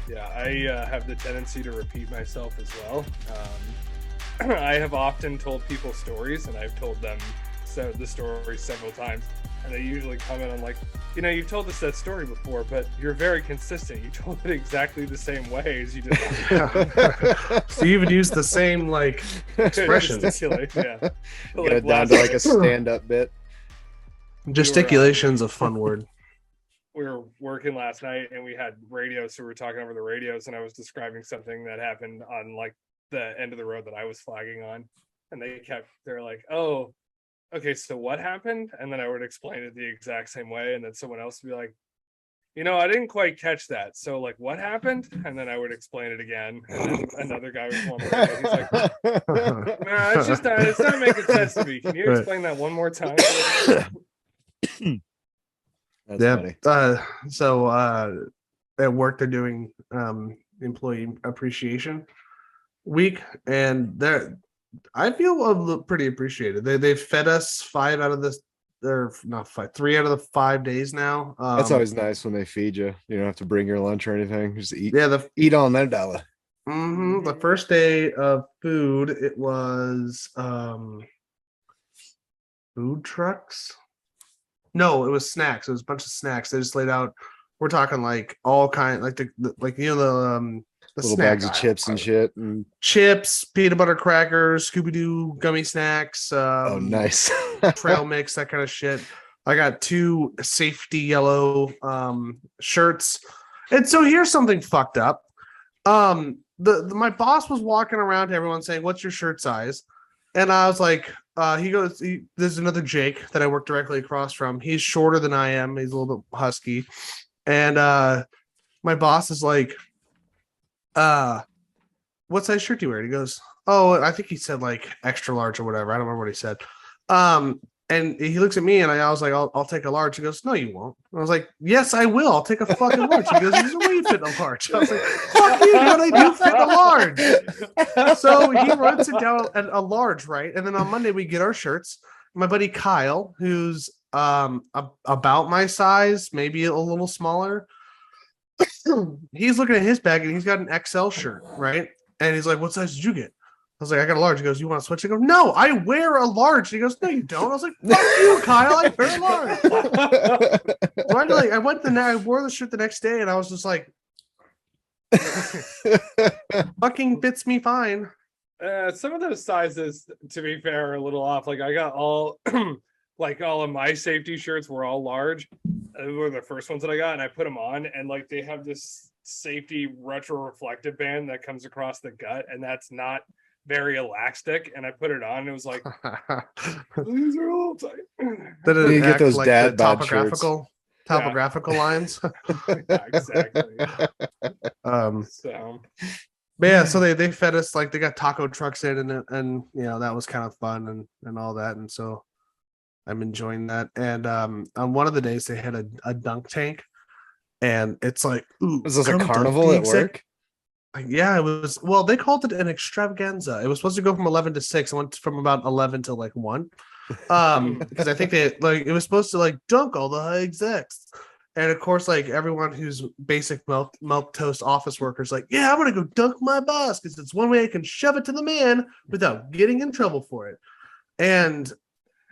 Yeah, I have the tendency to repeat myself as well. I have often told people stories, and I've told them the story several times, and they usually comment on like, you've told us that story before, but you're very consistent. You told it exactly the same way as you did. So you even use the same like expressions. Gesticulate, yeah. Get it down to like a stand-up bit. Gesticulation's a fun word. We were working last night and we had radios, so we were talking over the radios, and I was describing something that happened on like the end of the road that I was flagging on, and they're like, oh, okay, so what happened? And then I would explain it the exact same way, and then someone else would be like, I didn't quite catch that, so like what happened? And then I would explain it again, and then another guy was one more, he's like, nah, it's not making sense to me. Can you explain that one more time? That's funny. So at work they're doing employee appreciation week, and I feel pretty appreciated. They fed us 5 out of this, or not 5, 3 out of the 5 days now. That's always nice when they feed you. You don't have to bring your lunch or anything. Just eat. Yeah, eat on their dollar. The first day of food, it was food trucks. No, it was snacks. It was a bunch of snacks. They just laid out. We're talking like all kind, like the little bags of chips and shit, and chips, peanut butter crackers, Scooby-Doo gummy snacks. Oh, nice. Trail mix, that kind of shit. I got 2 safety yellow shirts. And so here's something fucked up. My boss was walking around to everyone saying, "What's your shirt size?" And I was like, there's another Jake that I work directly across from. He's shorter than I am. He's a little bit husky. And my boss is like, what size shirt do you wear? And he goes, oh, I think he said like extra large or whatever. I don't remember what he said. And he looks at me and I was like, I'll take a large. He goes, no, you won't. I was like, yes, I will. I'll take a fucking large. He goes, there's a way you fit in a large. I was like, fuck you, dude, I do fit in a large. So he writes it down at a large, right? And then on Monday we get our shirts. My buddy Kyle, who's about my size, maybe a little smaller, he's looking at his bag and he's got an XL shirt, right? And he's like, what size did you get? I was like, I got a large. He goes, you want to switch? I go, no, I wear a large. He goes, no, you don't. I was like, fuck you, Kyle. I wear a large. So I wore the shirt the next day and I was just like, fucking fits me fine. Some of those sizes, to be fair, are a little off. Like I got all all of my safety shirts were all large. They were the first ones that I got, and I put them on, and like they have this safety retro reflective band that comes across the gut, and that's not very elastic. And I put it on, and it was like, these are a little tight. Did it you get those like dad bod topographical lines? Yeah, exactly. But yeah, so they fed us, like they got taco trucks in, and that was kind of fun and all that, and so I'm enjoying that. And on one of the days they had a dunk tank, and it's like, ooh, was this a carnival at work? Yeah, it was. Well, they called it an extravaganza. It was supposed to go from 11 to 6. It went from about 11 to like 1. Because I think it was supposed to like dunk all the high execs. And of course, like everyone who's basic milk toast office workers, like, yeah, I'm gonna go dunk my boss because it's one way I can shove it to the man without getting in trouble for it. And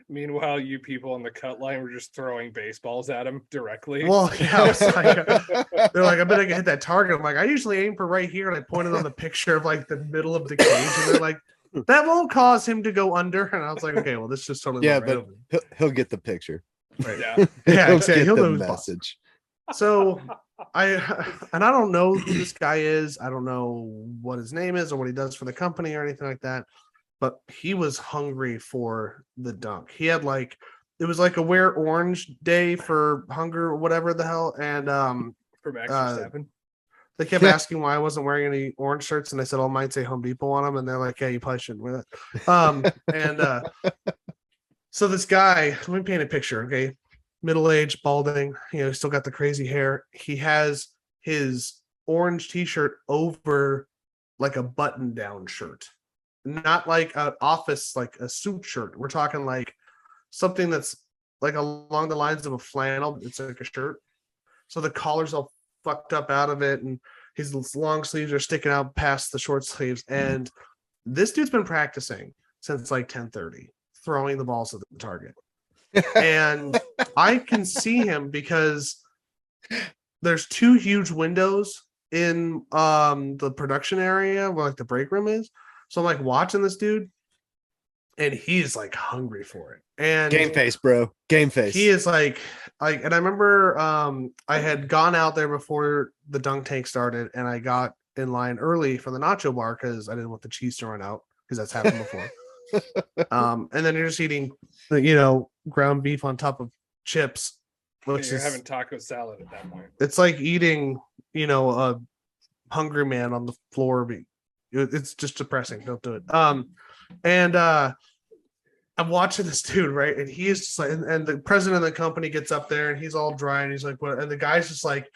meanwhile, you people on the cut line were just throwing baseballs at him directly. Well, yeah, they're like, I bet I can hit that target. I'm like, I usually aim for right here, and I pointed on the picture of like the middle of the cage, and they're like, that won't cause him to go under. And I was like, okay, well, this just totally but he'll get the picture. Right. Yeah, exactly. He'll know the message. So I don't know who this guy is. I don't know what his name is or what he does for the company or anything like that. But he was hungry for the dunk. He had it was like a wear orange day for hunger or whatever the hell. And from Extra 7. They kept asking why I wasn't wearing any orange shirts, and I said all mine say Home Depot on them, and they're like, yeah, you probably shouldn't wear that. So this guy, let me paint a picture, okay? Middle-aged, balding, still got the crazy hair. He has his orange t-shirt over like a button-down shirt. Not like an office, like a suit shirt. We're talking like something that's like along the lines of a flannel. It's like a shirt. So the collar's all fucked up out of it. And His long sleeves are sticking out past the short sleeves, and this dude's been practicing since like 10:30, throwing the balls at the target. And I can see him because there's two huge windows in the production area where like the break room is. So I'm like watching this dude, and he's like hungry for it. And Game face, bro. Game face. he is like, and I remember I had gone out there before the dunk tank started, and I got in line early for the nacho bar because I didn't want the cheese to run out, because that's happened before. And then you're just eating, ground beef on top of chips, which You're is having taco salad at that point. it's like eating, a hungry man on the floor. It's just depressing. Don't do it. And I'm watching this dude, right? And he is just like, and the president of the company gets up there and he's all dry and he's like, what? And the guy's just like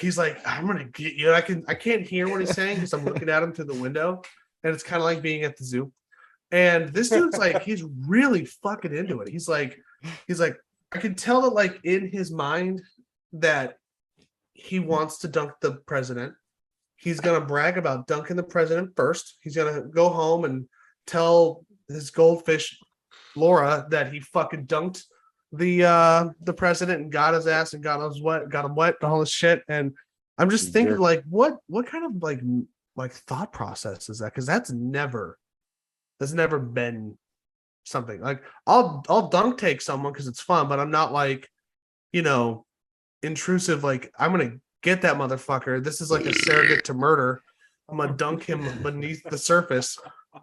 he's like, I'm gonna get you. I can't hear what he's saying because I'm looking at him through the window, and it's kind of like being at the zoo. And this dude's like, he's really fucking into it. He's like, I can tell that like in his mind that he wants to dunk the president. He's gonna brag about dunking the president first. He's gonna go home and tell his goldfish Laura that he fucking dunked the president and got his ass and got him wet and all this shit. And I'm just thinking like, what kind of like thought process is that? Because that's never been something like I'll dunk take someone because it's fun, but I'm not like, intrusive. Like, I'm gonna get that motherfucker. This is like a surrogate to murder. I'm gonna dunk him beneath the surface.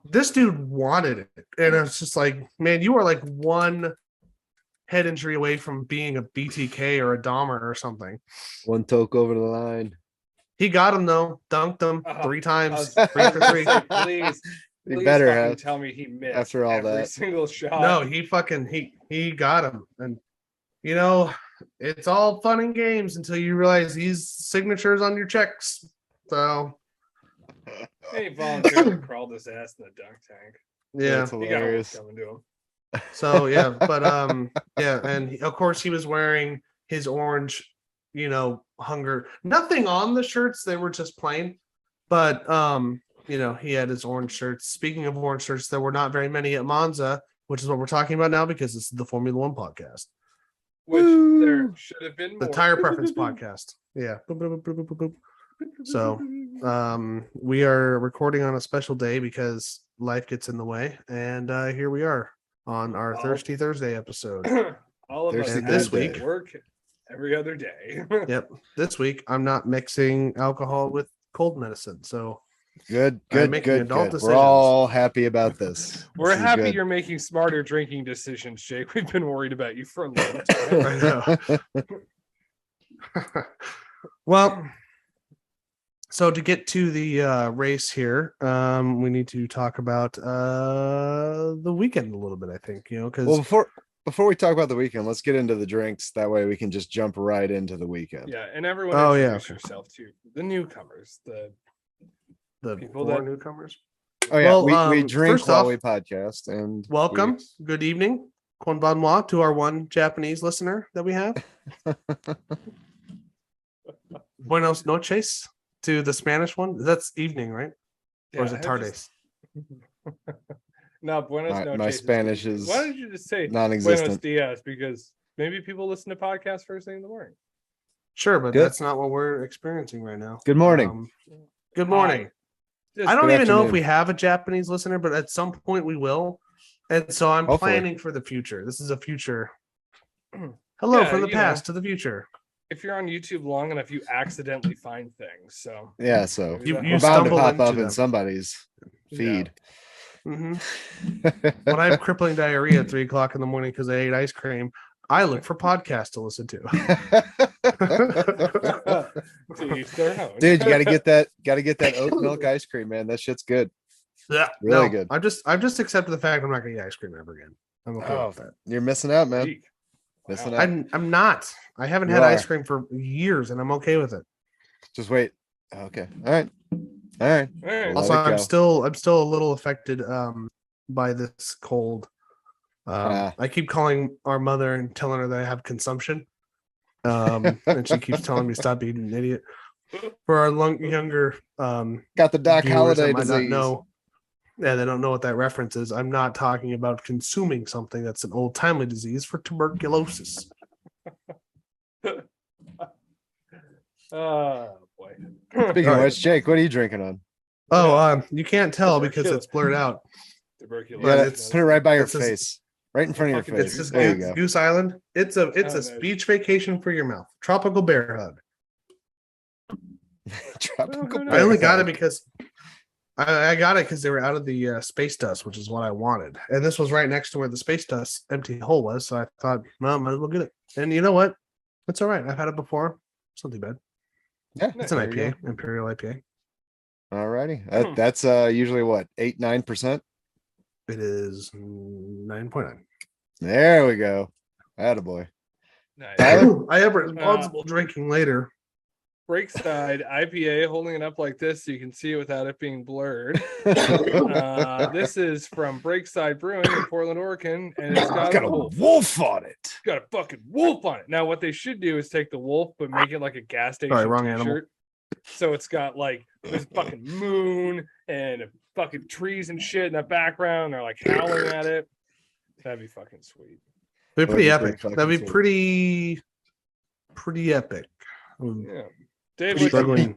This dude wanted it, and it's just like, man, you are like one head injury away from being a BTK or a Dahmer or something. One toke over the line. He got him though, dunked him 3 times, 3 for 3. Please better fucking have tell me he missed after all every that. single shot. No, he got him, and it's all fun and games until you realize he's signatures on your checks. So He voluntarily crawled his ass in the dunk tank. yeah, That's He got hilarious. coming to him. so yeah, but and of course he was wearing his orange, hunger. Nothing on the shirts; they were just plain. But he had his orange shirts. Speaking of orange shirts, there were not very many at Monza, which is what we're talking about now because this is the Formula One podcast. Which there should have been The more. Tire Preference podcast. Yeah. So we are recording on a special day because life gets in the way, and here we are on our Thirsty Thursday episode. All of us Thursday this Thursday week- work every other day. Yep. This week I'm not mixing alcohol with cold medicine. So Good. making adult We're decisions. all happy about this. We're This is happy good. you're making smarter drinking decisions, Jake. We've been worried about you for a long time. I know. Well, so to get to the race here, we need to talk about the weekend a little bit, I think, because Well, before we talk about the weekend, let's get into the drinks. That way we can just jump right into the weekend. Yeah, and everyone introduce yourself to the newcomers, the people 4 that- newcomers. Oh yeah, Well, we drink first while off, we podcast. And Welcome, good evening, konbanwa, to our one Japanese listener that we have. Buenos noches to the Spanish one. That's evening, right? Or is it tardes? No, buenos My noches. Spanish is Why don't you just say buenos non-existent. dias? Because maybe people listen to podcasts first thing in the morning. Sure, but Good. that's not what we're experiencing right now. Good morning. Good morning. Just I don't good even know if afternoon. we have a Japanese listener, but at some point we will. And so I'm Hopefully. planning for the future. This is a future. Hello Yeah, from the you know. past to the future. if you're on YouTube long enough, you accidentally find things. So Yeah, so maybe that You we're helps. bound to stumble pop into up in them. somebody's feed. Mhm. When I have crippling diarrhea at 3:00 in the morning because I ate ice cream, I look for podcasts to listen to. To each their own. Dude, you gotta get that oat milk ice cream, man. That shit's good. Yeah, Really good. I've just accepted the fact I'm not gonna eat ice cream ever again. I'm okay Oh, with that. you're missing out, man. Weak. Missing Wow. out. I'm not. I haven't You had ice are. cream for years, and I'm okay with it. Just wait. Okay. All right. All right. All right. Let Also, it go. I'm still a little affected by this cold. I keep calling our mother and telling her that I have consumption. And she keeps telling me stop being an idiot. For our younger Got the Doc viewers Holliday that might not disease. know, yeah, they don't know what that reference is. I'm not talking about consuming something that's an old timely disease for tuberculosis. Oh boy. Speaking of All right. which, Jake, what are you drinking on? Oh, Yeah. you can't tell because Tubercul- it's blurred out. Tuberculosis. Yeah, it's- put it right by your it's just- face, right in front of your fucking face. It's just There you Goose, go. Goose Island. It's a Oh, nice. beach vacation for your mouth. Tropical bear hug. Tropical who I only knows? got it because I got it because they were out of the space dust, which is what I wanted. And this was right next to where the space dust empty hole was. So I thought, well, might as well get it. And you know what? It's all right. I've had it before. It's not too bad. Yeah, It's an there you IPA, Imperial IPA. All righty. Hmm. That's usually what, 8-9%? It is 9.9. There we go. Attaboy. Nice. Tyler? I have responsible drinking later. Breakside IPA, holding it up like this so you can see it without it being blurred. This is from Breakside Brewing in Portland, Oregon, and it's got, Got a a wolf. wolf on it. It's got a fucking wolf on it. Now, what they should do is take the wolf, but make it like a gas station Sorry, wrong t-shirt. animal. So it's got like this fucking moon and fucking trees and shit in the background. They're like howling at it. That'd be fucking sweet. They're That would pretty be epic. pretty fucking That'd be sweet. pretty epic. Yeah. Dave, Pretty what you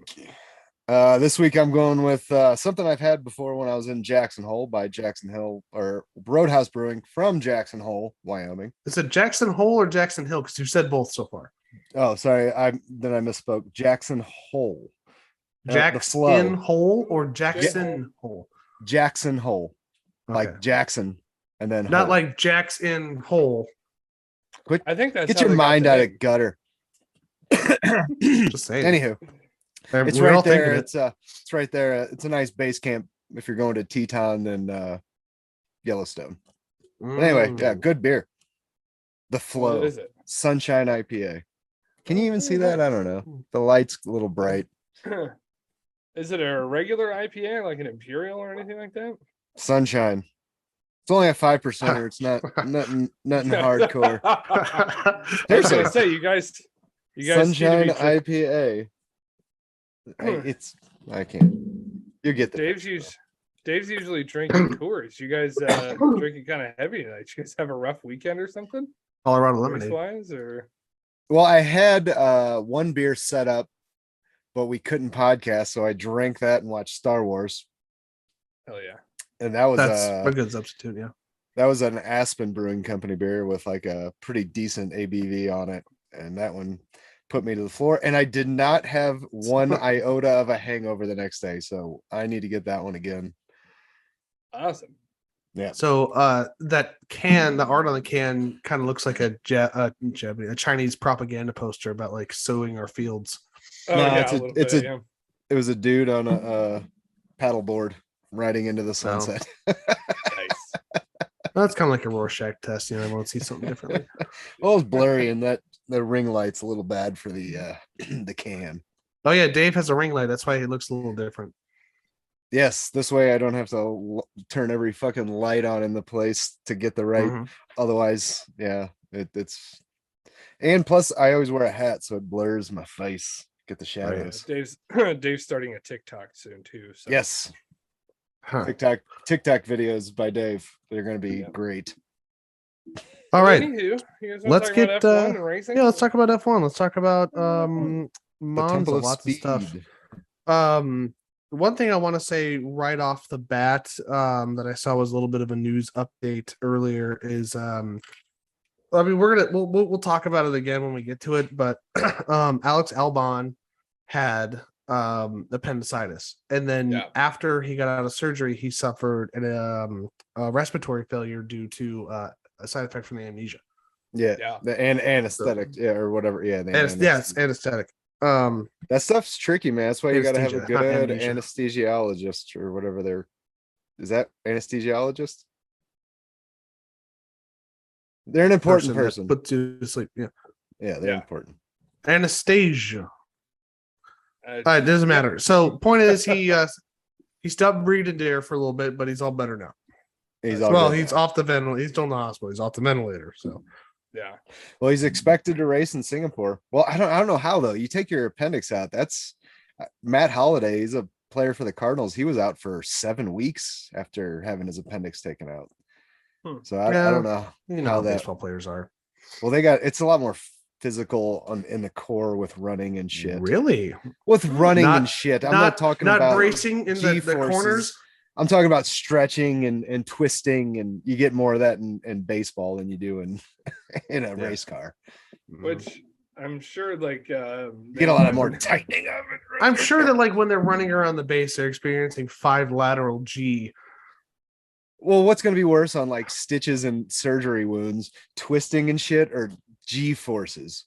struggling. This week I'm going with something I've had before when I was in Jackson Hole by Jackson Hill or Roadhouse Brewing from Jackson Hole, Wyoming. Is it Jackson Hole or Jackson Hill? Because you said both so far. Oh, sorry, I misspoke. Jackson Hole. The Jackson flow. Hole or Jackson Hole? Jackson Hole. Okay. Like Jackson and then Not hole. like Jackson Hole. I think that's Get how your they got mind the out name. of gutter. Just saying. Anywho, it's We're all right there. thinking it. It's right there. It's a nice base camp if you're going to Teton and Yellowstone. But anyway, yeah, good beer. The Flow What is it? Sunshine IPA. Can you even see that? I don't know. The light's a little bright. Is it a regular IPA, like an Imperial or anything like that? Sunshine. It's only a 5%. It's not nothing hardcore. I was Seriously. gonna say, you guys Sunshine seem to be IPA. I can't. You get the Dave's usually drinking Coors. You guys drinking kind of heavy tonight. You guys have a rough weekend or something? Colorado lemonade. Wise or Well, I had one beer set up, but we couldn't podcast, so I drank that and watched Star Wars. hell yeah. And that was That's a good substitute. Yeah. that was an Aspen Brewing Company beer with like a pretty decent ABV on it, and that one put me to the floor. And I did not have one iota of a hangover the next day, so I need to get that one again. Awesome. Yeah. So that can, the art on the can kind of looks like a Chinese propaganda poster about like sowing our fields. Oh No, yeah, it's a- little it's bit, a- yeah. It was a dude on a paddleboard riding into the sunset. Nice. That's kind of like a Rorschach test. You know, I want to see something differently. Well, it's blurry, and that the ring light's a little bad for the the can. Oh yeah, Dave has a ring light. That's why he looks a little different. Yes, this way I don't have to turn every fucking light on in the place to get the right. Mhm. Otherwise, yeah, it's. And plus, I always wear a hat, so it blurs my face. Get the shadows. Dave's starting a TikTok soon too. So Yes, Huh. TikTok videos by Dave. They're going to be great. All right. Anywho, you guys wanna Let's talk get about F1 and racing? yeah, let's talk about F1. Let's talk about The Monza, Temple of lots Speed. of stuff. One thing I want to say right off the bat that I saw was a little bit of a news update earlier is I mean we'll talk about it again when we get to it, but Alex Albon had appendicitis, and then after he got out of surgery he suffered a respiratory failure due to a side effect from the amnesia. Yeah, the anesthetic, yeah, or whatever. Yeah, It's anesthetic. That stuff's tricky, man. That's why you got to have a Anesthesia, not good amnesia. anesthesiologist or whatever they're. Is that anesthesiologist? They're an important person. That puts you to sleep. Yeah. Yeah, they're Yeah. important. Anesthesia. It doesn't matter. So point is he stopped breathing air for a little bit, but he's all better now. He's He's off the ventilator. He's still in the hospital. He's off the ventilator. So Yeah. Well, he's expected to race in Singapore. Well, I don't know how though. You take your appendix out. That's Matt Holliday, he's a player for the Cardinals. He was out for 7 weeks after having his appendix taken out. So I don't know how baseball players are. Well, it's a lot more physical in the core with running and shit. Really? With running and shit. I'm not talking about bracing in the corners. I'm talking about stretching and twisting, and you get more of that in baseball than you do in a race car. Which I'm sure like you get a lot of more tightening of it. Right? I'm sure that like when they're running around the base, they're experiencing 5 lateral G. Well, what's going to be worse on like stitches and surgery wounds, twisting and shit, or G forces?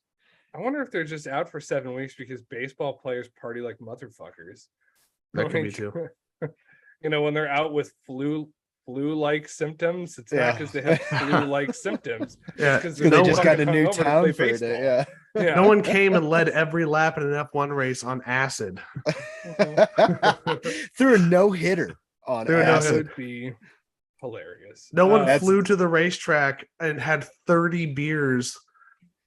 I wonder if they're just out for 7 weeks because baseball players party like motherfuckers. That could be too. When they're out with flu-like symptoms, it's not because they have flu-like symptoms. Yeah, because they just got a new town for a day. Yeah. No one came and led every lap in an F1 race on acid. Through a no-hitter on acid. That would be hilarious. No one flew to the racetrack and had 30 beers.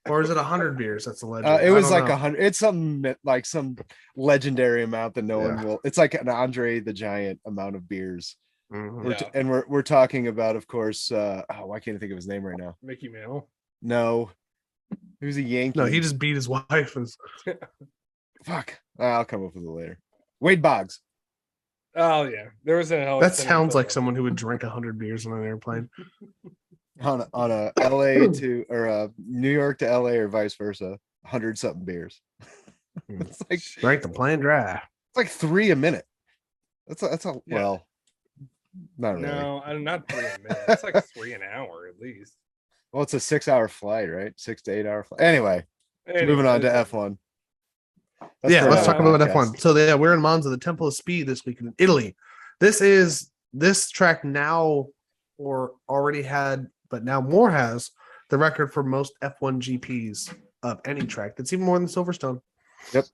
Or is it 100 beers? That's a legend. It was like 100. It's something like some legendary amount that no one will. It's like an Andre the Giant amount of beers. Mm-hmm. We're talking about, of course. Why can't I think of his name right now? Mickey Mantle. No, he was a Yankee. No, he just beat his wife. Fuck. I'll come up with it later. Wade Boggs. Oh yeah, there was that sounds like someone who would drink 100 beers on an airplane. on a LA to or a New York to LA or vice versa, 100-something beers. It's like drank the plane dry. It's like 3 a minute. That's well, not really. No, not 3 a minute. It's like 3 an hour at least. Well, it's a 6-hour flight, right? 6 to 8 hour flight. Anyway, moving on to F1. Let's talk about F1. So we're in Monza, the Temple of Speed this week in Italy. This track now, or already had, but now more has the record for most F1 GPs of any track. That's even more than Silverstone. Yep.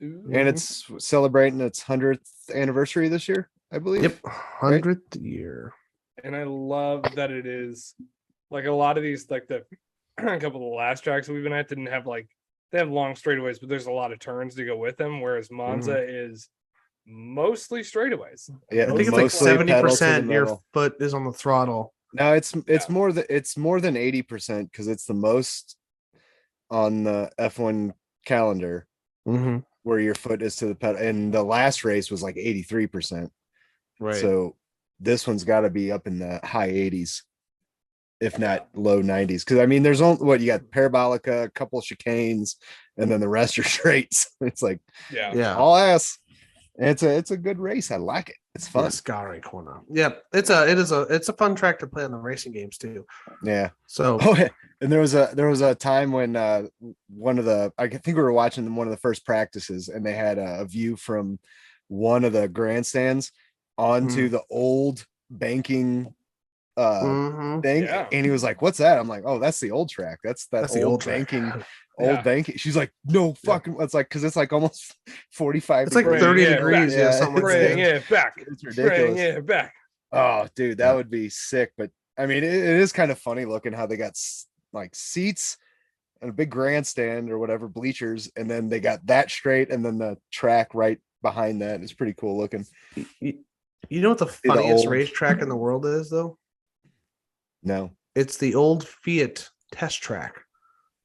And it's celebrating its 100th anniversary this year, I believe. Yep. 100th year. And I love that it is like a lot of these, like a couple of the last tracks we've been at didn't have they have long straightaways, but there's a lot of turns to go with them. Whereas Monza is mostly straightaways. Yeah, I think it's like 70% your foot is on the throttle. No, it's more than 80% because it's the most on the F1 calendar where your foot is to the pedal. And the last race was like 83%. Right. So this one's got to be up in the high 80s, if not low 90s. Because I mean, there's only you got parabolica, a couple of chicanes, and then the rest are straights. It's like all ass. It's a good race. I like it. It's fun. Scary corner. Yeah, it's a fun track to play on the racing games too. Yeah. So and there was a time when I think we were watching one of the first practices, and they had a view from one of the grandstands onto the old banking thing, and he was like, "What's that?" I'm like, "Oh, that's the old track. That's the old banking." Old banking. She's like, no fucking. It's like because it's like almost 45. It's like 30 degrees. Bring it back. It's ridiculous. Bring it back. Oh, dude, that would be sick. But I mean, it is kind of funny looking how they got like seats and a big grandstand or whatever, bleachers, and then they got that straight, and then the track right behind that. It's pretty cool looking. You know what the funniest racetrack in the world is, though? No, it's the old Fiat test track.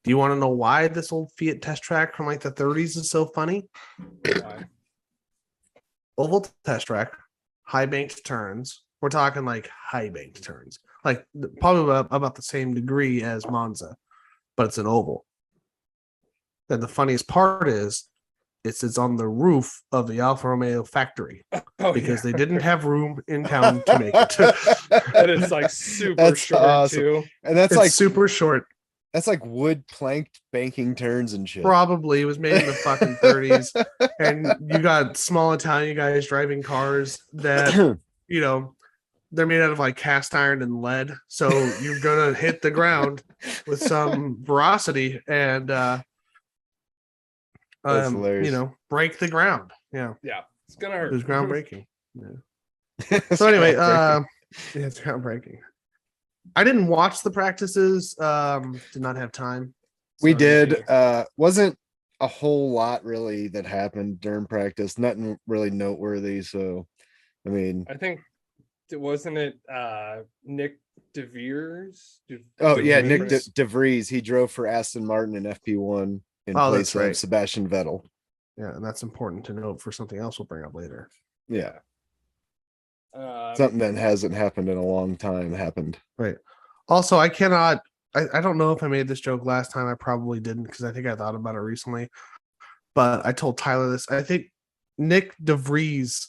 Do you want to know why this old Fiat test track from like the 30s is so funny? Why? Oval test track, high banked turns. We're talking like high banked turns, like probably about the same degree as Monza, but it's an oval. Then the funniest part is it's on the roof of the Alfa Romeo factory because they didn't have room in town to make it. And it's like super short too. And it's like super short. That's like wood planked banking turns and shit. Probably. It was made in the fucking 30s. And you got small Italian guys driving cars that, they're made out of like cast iron and lead. So you're going to hit the ground with some veracity and, break the ground. Yeah. Yeah. It's going to hurt. It was groundbreaking. Yeah. So anyway, it's groundbreaking. I didn't watch the practices. Did not have time. We did. Wasn't a whole lot really that happened during practice. Nothing really noteworthy. So, I mean, I think wasn't it Nick DeVries? oh yeah, Nick DeVries? De Vries. He drove for Aston Martin in FP1 in Oh, place that's of right. Sebastian Vettel. Yeah, and that's important to note for something else we'll bring up later. Yeah, Um, something that hasn't happened in a long time happened. Right. Also, I cannot. I don't know if I made this joke last time. I probably didn't because I think I thought about it recently. But I told Tyler this. I think Nick DeVries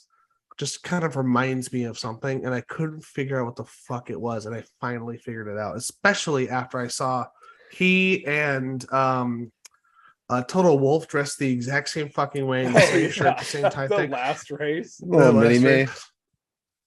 just kind of reminds me of something, and I couldn't figure out what the fuck it was, and I finally figured it out. Especially after I saw he and Total Wolf dressed the exact same fucking way in the same shirt, the same tie the thing. last race. Little mini last me. race.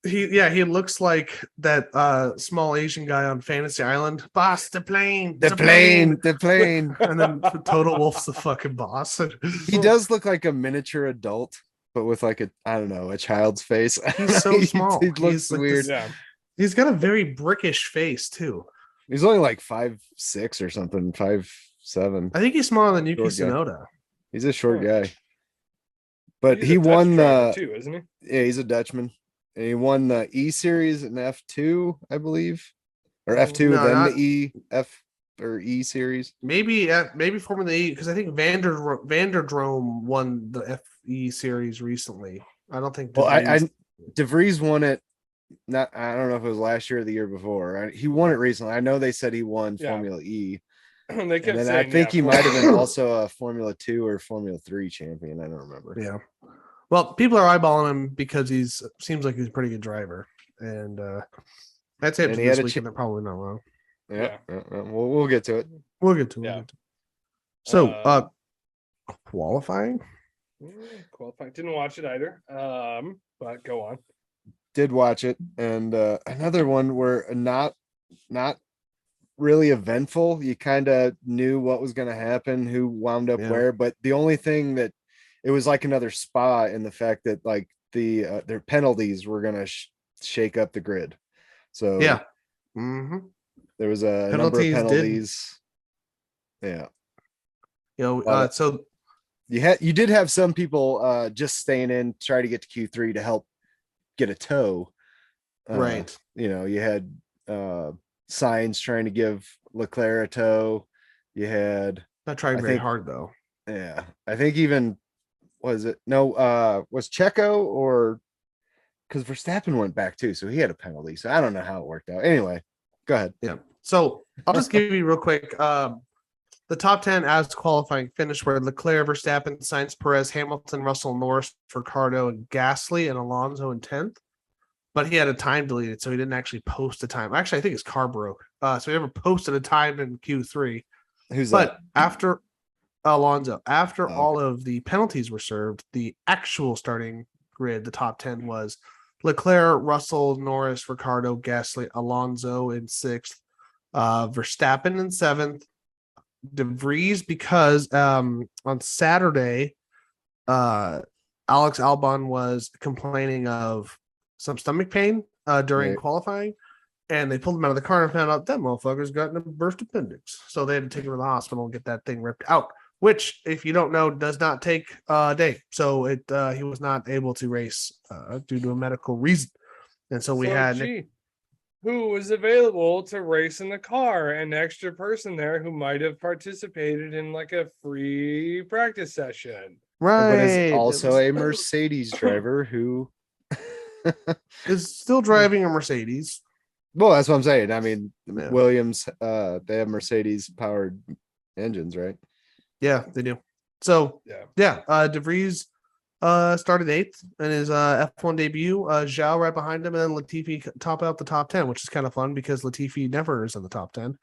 He looks like that small Asian guy on Fantasy Island. Boss, the plane. The plane. And then Total Wolf's the fucking boss. He does look like a miniature adult, but with like a, I don't know, a child's face. He's so small. He looks He's like weird. Yeah. He's got a very brickish face too. He's only like 5'6" or something, 5'7". I think he's smaller than Yuki Short guy. Tsunoda. He's a short Yeah. guy. But He's he a Dutch won driver too, isn't he? yeah, he's a Dutchman. And he won the E series in F2, I believe. Or F2, No, then not- the E series. Maybe Formula E because I think Vanderdrome won the FE series recently. I don't think. Well, DeVries- De Vries won it. Not, I don't know if it was last year or the year before. He won it recently. I know they said he won Yeah. Formula E. They And kept then saying, I think yeah, he might have been Formula- also a Formula 2 or Formula 3 champion. I don't remember. Yeah. Well, people are eyeballing him because seems like he's a pretty good driver, and I'd say And after he had this a weekend they're probably not wrong. Yeah. We'll get to it. We'll get to it. Yeah. So, qualifying. Qualifying. Didn't watch it either. But go on. Did watch it, and another one where not really eventful. You kind of knew what was going to happen, who wound up where, but the only thing that it was like another spa in the fact that like their penalties were going to shake up the grid. So yeah, there was a number of penalties. Yeah, so you did have some people just staying in, try to get to Q3 to help get a tow. Right. You had Sainz trying to give Leclerc a tow. You had not trying very hard though. Yeah, I think even was Checo or because Verstappen went back too, so he had a penalty. So I don't know how it worked out. Anyway, go ahead. Yeah. So I'll just give you real quick. The top 10 as qualifying finish were Leclerc, Verstappen, Sainz, Perez, Hamilton, Russell, Norris, Ricciardo, and Gasly, and Alonso in 10th. But he had a time deleted, so he didn't actually post a time. Actually, I think his car broke. So he never posted a time in Q3. Who's but that? After Alonso, all of the penalties were served, the actual starting grid, the top 10 was Leclerc, Russell, Norris, Ricciardo, Gasly, Alonso in 6th, Verstappen in 7th, De Vries because on Saturday, Alex Albon was complaining of some stomach pain during qualifying, and they pulled him out of the car and found out that motherfucker's gotten a burst appendix. So they had to take him to the hospital and get that thing ripped out, which, if you don't know, does not take a day. So he was not able to race due to a medical reason. And so we had who was available to race in the car, an extra person there who might have participated in like a free practice session. Right. But is also a Mercedes driver who is still driving a Mercedes. Well, that's what I'm saying. I mean, Williams, they have Mercedes powered engines, right? Yeah, they do. So De Vries started 8th in his F1 debut. Zhao right behind him, and then Latifi top out the top 10, which is kind of fun because Latifi never is in the top 10.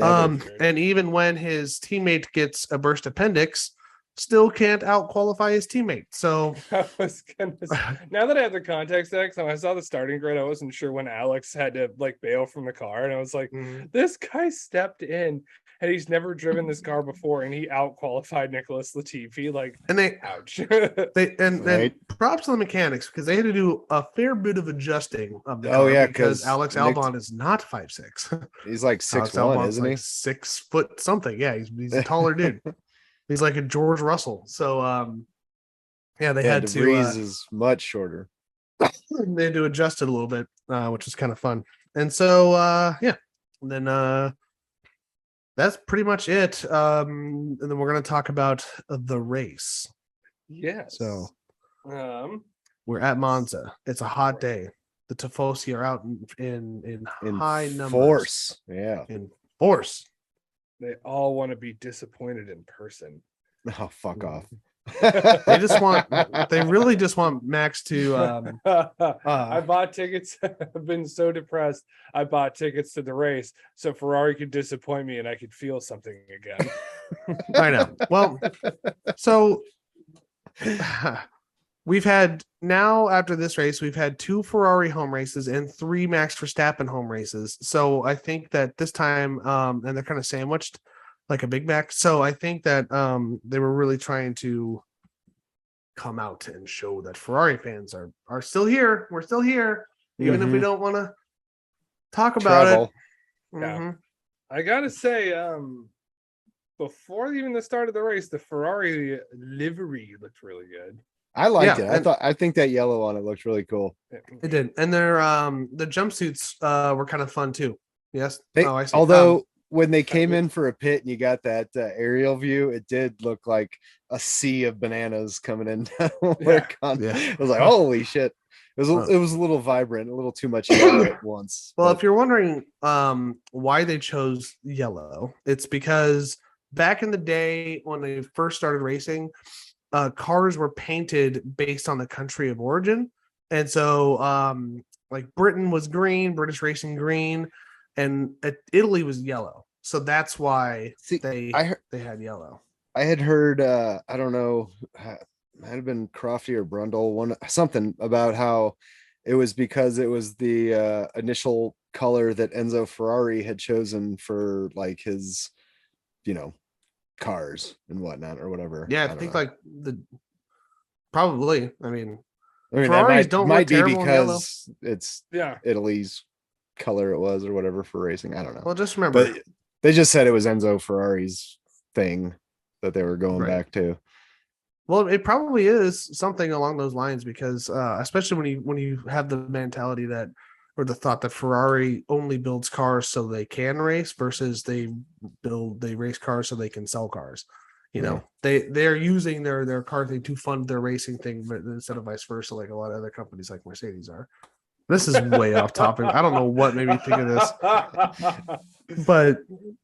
And even when his teammate gets a burst appendix, still can't out qualify his teammate. So I was gonna say, now that I have the context X, when I saw the starting grid, I wasn't sure when Alex had to like bail from the car, and I was like, this guy stepped in and he's never driven this car before, and he out qualified Nicholas Latifi. Like, and ouch. And props to the mechanics because they had to do a fair bit of adjusting of the car because Alex Albon is not 5'6". He's like 6'1", isn't he? 6 foot something. Yeah, he's a taller dude. He's like a George Russell. So yeah, they Yeah, had DeVries to is much shorter. they had to adjust it a little bit, which was kind of fun. And so yeah, and then that's pretty much it. And then we're gonna talk about the race. Yes. So Um, we're at Monza. It's a hot day. The Tifosi are out in high numbers. Force. Yeah. In force. they all want to be disappointed in person. Oh, fuck off. They really just want Max to I bought tickets. I've been so depressed. I bought tickets to the race so Ferrari could disappoint me and I could feel something again. I know. Well, so we've had now after this race, we've had 2 Ferrari home races and 3 Max Verstappen home races. So I think that this time, and they're kind of sandwiched like a Big Mac. So I think that they were really trying to come out and show that Ferrari fans are still here. We're still here, even if we don't want to talk about Travel. it. Yeah. Mhm. I gotta say, before even the start of the race, the Ferrari livery looked really good. I liked Yeah, it. I think that yellow on it looked really cool. It did, and their the jumpsuits were kind of fun too. Yes. I see. Although when they came in for a pit and you got that aerial view, it did look like a sea of bananas coming in. Yeah. I was like, holy shit! It was a little vibrant, a little too much yellow at once. Well, if you're wondering why they chose yellow, it's because back in the day when they first started racing, cars were painted based on the country of origin. And so like Britain was green, British racing green, and Italy was yellow. So that's why they had yellow. I had heard I don't know, might have been Crofty or Brundle, something about how it was because it was the initial color that Enzo Ferrari had chosen for like his, cars and whatnot or whatever. Yeah, I think like probably. I mean Ferraris don't might look be terrible in yellow. because it's Yeah. Italy's color it was or whatever for racing. I don't know. Well, just remember, but they just said it was Enzo Ferrari's thing that they were going back to. Well, it probably is something along those lines because especially when you have the mentality that or the thought that Ferrari only builds cars so they can race versus they race cars so they can sell cars. They're using their car thing to fund their racing thing, but instead of vice versa, like a lot of other companies like Mercedes are. This is way off topic. I don't know what made me think of this, but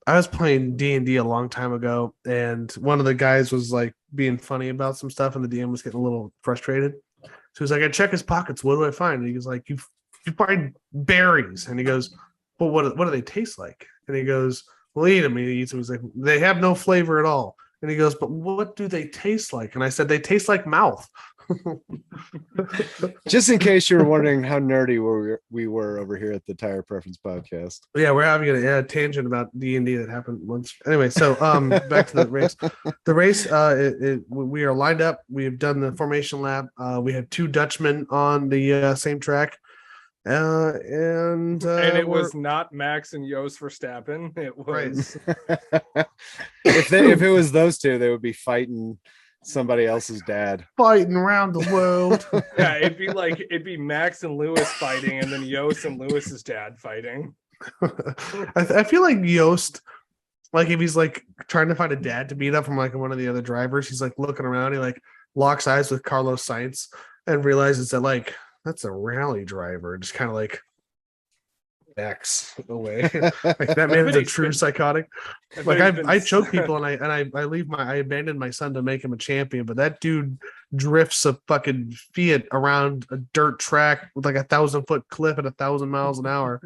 I was playing D&D a long time ago, and one of the guys was like being funny about some stuff, and the DM was getting a little frustrated. So he's like, "I check his pockets. What do I find?" And he was like, "You find berries." And he goes, "Well, what do they taste like?" And he goes, "Well, eat them." And he eats them. He's like, "They have no flavor at all." And he goes, "But what do they taste like?" And I said, "They taste like mouth." Just in case you were wondering how nerdy we were over here at the Tire Preference Podcast. Yeah, we're having a tangent about D&D that happened once. Anyway, so back to the race. The race, we are lined up. We've done the formation lap. We have 2 Dutchmen on the same track. And it was not Max and Jos Verstappen. It was if it was those 2, they would be fighting somebody else's dad, fighting around the world. Yeah, it'd be Max and Lewis fighting, and then Jos and Lewis's dad fighting. I feel like Yost, like if he's like trying to find a dad to beat up from like one of the other drivers, he's like looking around, he like locks eyes with Carlos Sainz and realizes that like that's a rally driver, just kind of like backs away. Like that man's a true psychotic. Like I choke people and I abandoned my son to make him a champion, but that dude drifts a fucking Fiat around a dirt track with like 1,000-foot cliff at 1,000 miles an hour.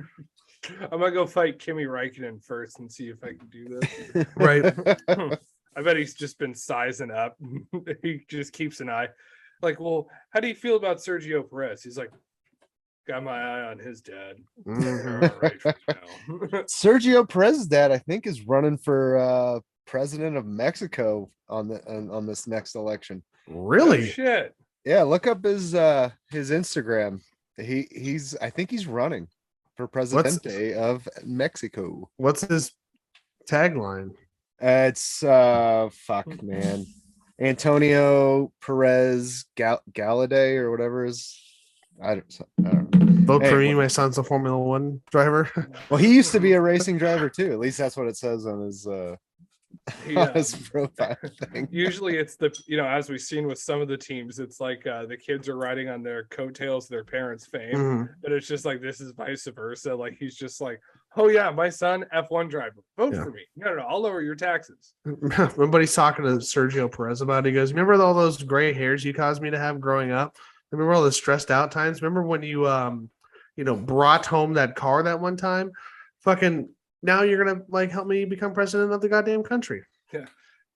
I'm gonna go fight Kimi Räikkönen first and see if I can do this. Right. I bet he's just been sizing up. He just keeps an eye. Like, well, how do you feel about Sergio Perez? He's like, got my eye on his dad. Mhm. Right. Sergio Perez's dad, I think, is running for president of Mexico on this next election. Really? Oh, shit. Yeah, look up his Instagram. I think he's running for Presidente of Mexico. What's his tagline? It's fuck, man. Antonio Perez Galladay or whatever is. I don't know. Vote for Hey, me. My son's a Formula One driver. well, he used to be a racing driver too. At least that's what it says on his Yeah. his profile thing. Usually it's the, as we've seen with some of the teams, it's like the kids are riding on their coattails of their parents' fame. Mhm. But it's just like this is vice versa. Like he's just like, oh yeah, my son, F1 driver. Vote Yeah. for me. No, I'll lower your taxes. Somebody's talking to Sergio Perez about it. He goes, remember all those gray hairs you caused me to have growing up? Remember all the stressed out times? Remember when you brought home that car that one time? Fucking now you're gonna like help me become president of the goddamn country. Yeah.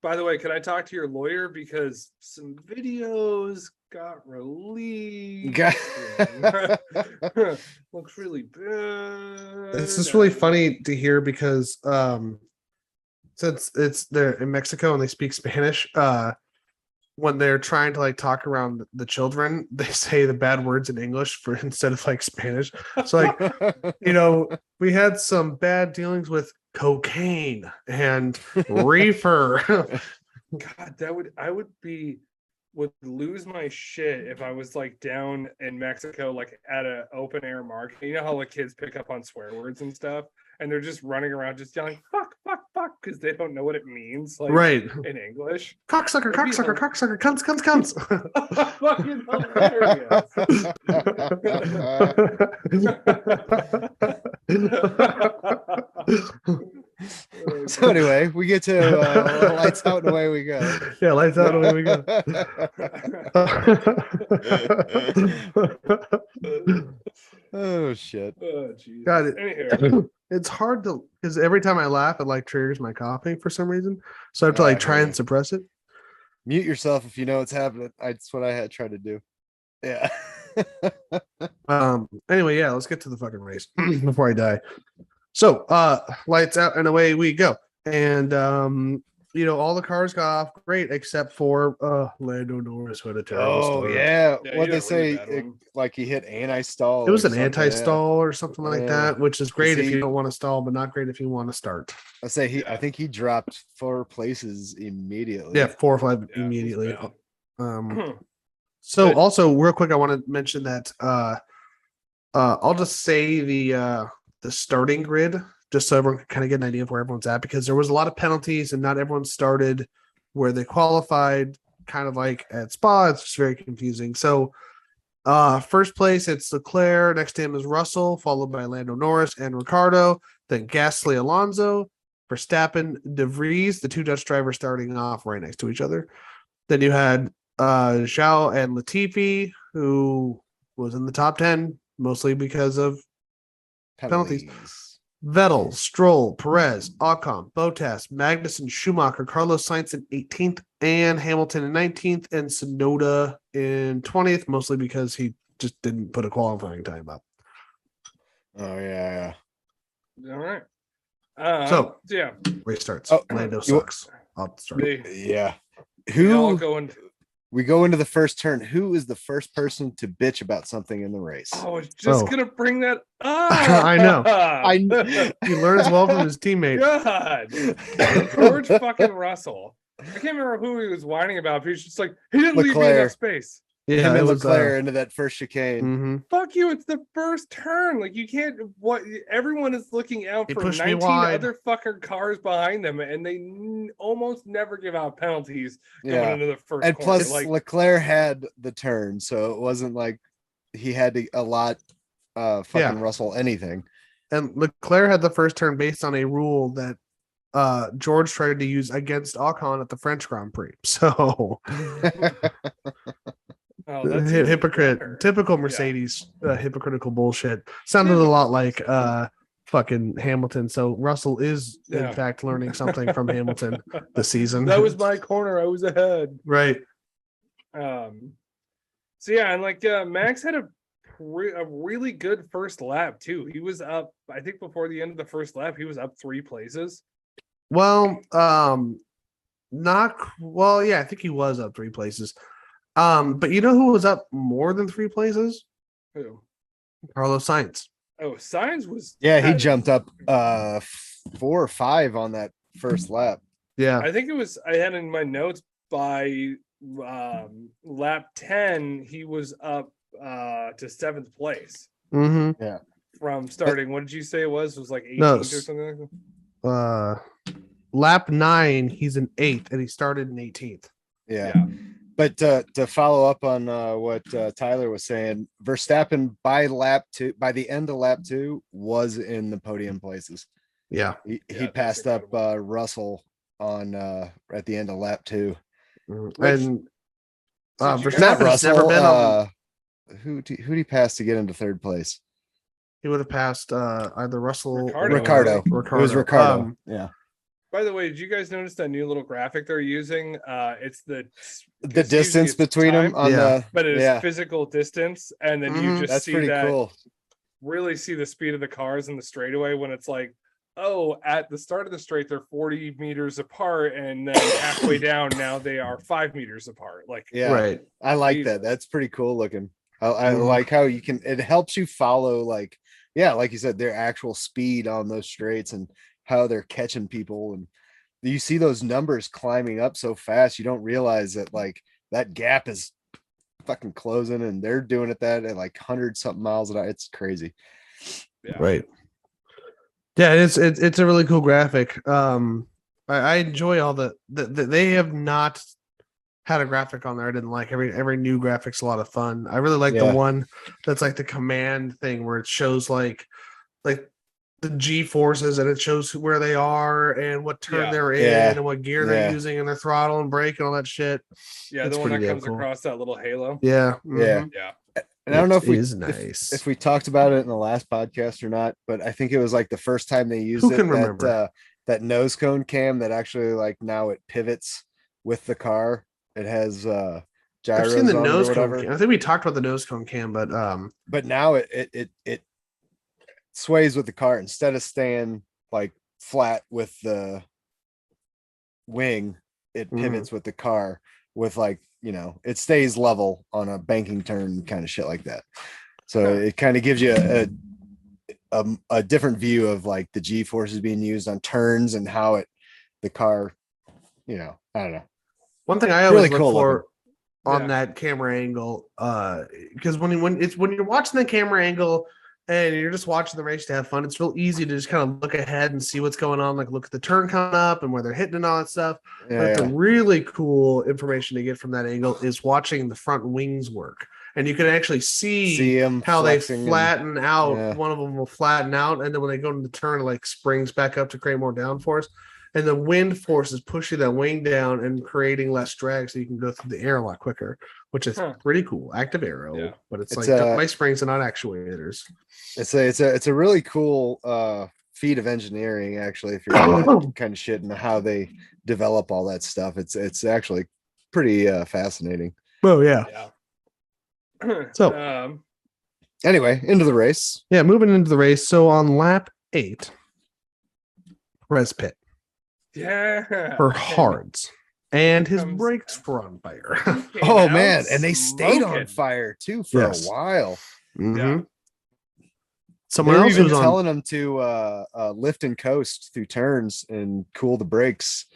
By the way, can I talk to your lawyer because some videos got released? Looks really bad. This is really funny to hear because since they're in Mexico and they speak Spanish, when they're trying to like talk around the children, they say the bad words in English for instead of like Spanish. So like, we had some bad dealings with cocaine and reefer. God, I would lose my shit if I was like down in Mexico, like at an open air market. You know how like kids pick up on swear words and stuff, and they're just running around just yelling "fuck, fuck, fuck" because they don't know what it means, like Right. in English. Cocksucker, cocksucker, cocksucker, cunts, cunts, cunts. Fucking hilarious. So anyway, we get to lights out and away we go. Yeah, lights out and away we go. Oh shit. Oh, geez. God, Anywho. it's hard to because every time I laugh, it like triggers my coughing for some reason. So I have to like try and suppress it. Mute yourself if you know what's happening. That's what I had tried to do. Yeah. Anyway, yeah, let's get to the fucking race before I die. So lights out and away we go. And all the cars got off great except for Lando Norris who had a terrible start. Yeah. Yeah, What they really say like he hit anti-stall. It was or an something. anti-stall or something like that, which is great if you he- don't want to stall, but not great if you want to start. I think he dropped 4 places immediately. Yeah, 4 or 5 Yeah, immediately. it was So But- also real quick, I want to mention that I'll just say the starting grid just so everyone can kind of get an idea of where everyone's at because there was a lot of penalties and not everyone started where they qualified, kind of like at Spa. It's just very confusing. So first place it's Leclerc, next to him is Russell, followed by Lando Norris and Ricardo, then Gasly, Alonso, Verstappen, De Vries, the 2 Dutch drivers starting off right next to each other. Then you had Zhao and Latifi, who was in the top 10, mostly because of penalties. Vettel, Stroll, Perez, Ocon, Bottas, Magnussen, Schumacher, Carlos Sainz in 18th, and Hamilton in 19th, and Tsunoda in 20th, mostly because he just didn't put a qualifying time up. Oh yeah. All right. So yeah, race starts. Oh, Lando sucks. I'll start. Yeah. we all Who go in. we go into the first turn. Who is the first person to bitch about something in the race? I was just gonna bring that up. I know. He learns well from his teammate. God, George fucking Russell. I can't remember who he was whining about. But he was just like, he didn't leave me Leclerc. enough space. Yeah, Him it and was Leclerc into that first chicane. mhm. Fuck you! It's the first turn. Like you can't. What everyone is looking out He for pushed me 19 wide. other fucking cars behind them, and they almost never give out penalties going Yeah. into the first. And corner. plus like Leclerc had the turn, so it wasn't like he had to allot fucking Yeah. Russell anything. And Leclerc had the first turn based on a rule that George tried to use against Ocon at the French Grand Prix. So oh, that's even hypocrite, better. typical Mercedes hypocritical bullshit. Sounded a lot like fucking Hamilton. So Russell is Yeah. in fact learning something from Hamilton this season. That was my corner. I was ahead. right. So yeah, and like Max had a really good first lap too. He was up, I think before the end of the first lap, he was up 3 places. Well, yeah, I think he was up 3 places. But you know who was up more than 3 places? Who? Carlos Sainz. Oh, Sainz was Yeah, he jumped up 4 or 5 on that first lap. Yeah. I think it was, I had in my notes by lap 10, he was up to 7th place Mm-hmm. Yeah. from starting. What did you say it was? It was like 18th No, or something like that? Lap 9, he's in 8th, and he started in 18th. Yeah. But to follow up on what Tyler was saying, Verstappen by the end of lap 2 was in the podium places. Yeah. He Yeah, that's passed up incredible. Russell on at the end of lap 2. Mhm. Which- And Did you guys- Not Verstappen's Russell. never been on. Who'd he pass to get into third place? He would have passed either Russell or Ricardo. Ricardo. It was Ricardo. Um, Yeah. By the way, did you guys notice that new little graphic they're using? It's The usually distance it's between them time, on Yeah. the but it's yeah, physical distance, and then you Mhm. just that's see pretty that cool. really see the speed of the cars in the straightaway when it's like, oh, at the start of the straight they're 40 meters apart, and then halfway down now they are 5 meters apart. Like, Yeah. Right. I like Jesus. that. That's pretty cool looking. I Mhm. like how you can, it helps you follow, like, yeah, like you said, their actual speed on those straights and how they're catching people. And you see those numbers climbing up so fast, you don't realize that like that gap is fucking closing, and they're doing it that at like 100 something miles an hour. It's crazy. yeah. Right. Yeah, it's a really cool graphic. I enjoy all the they have not had a graphic on there I didn't like. Every new graphic's a lot of fun. I really like the Yeah. one that's like the command thing where it shows like the G forces, and it shows where they are and what turn Yeah. they're in Yeah. and what gear they're Yeah. using and their throttle and brake and all that shit. Yeah, It's the one pretty that damn comes cool. across that little halo. Yeah. Yeah. Mhm. Yeah. And I don't know It if we is nice. if we talked about it in the last podcast or not, but I think it was like the first time they used Who it, can that remember? that nose cone cam that actually, like, now it pivots with the car. It has I've seen gyros the on it or nose cone whatever. cam. I think we talked about the nose cone cam, but But now it sways with the car instead of staying like flat with the wing. It Mhm. pivots with the car with, like, it stays level on a banking turn kind of shit like that. So Huh. it kind of gives you a different view of like the G forces being used on turns and how the car, I don't know. one thing I always Really look cool for looking. on Yeah. that camera angle, because when you're watching the camera angle and you're just watching the race to have fun, it's real easy to just kind of look ahead and see what's going on, like look at the turn coming up and where they're hitting and all that stuff. But the Yeah. really cool information to get from that angle is watching the front wings work. And you can actually see them how they flexing and- flatten out. yeah. One of them will flatten out, and then when they go into the turn, it like springs back up to create more downforce. And the wind force is pushing that wing down and creating less drag, so you can go through the air a lot quicker, which is Huh. pretty cool. Active aero, Yeah. but it's It's like a- my springs and not actuators. It's a really cool feat of engineering, actually, if you're into that kind of shit and how they develop all that stuff. It's actually pretty fascinating. Oh yeah. Yeah. So- Anyway, into the race. Yeah, moving into the race. So on lap 8, Perez pit yeah. for hards, and his Comes- brakes were on fire. Came Oh out man, and they stayed on smoking. fire too for Yes. a while. Mhm. They Someone were else even was on. telling them to lift and coast through turns and cool the brakes.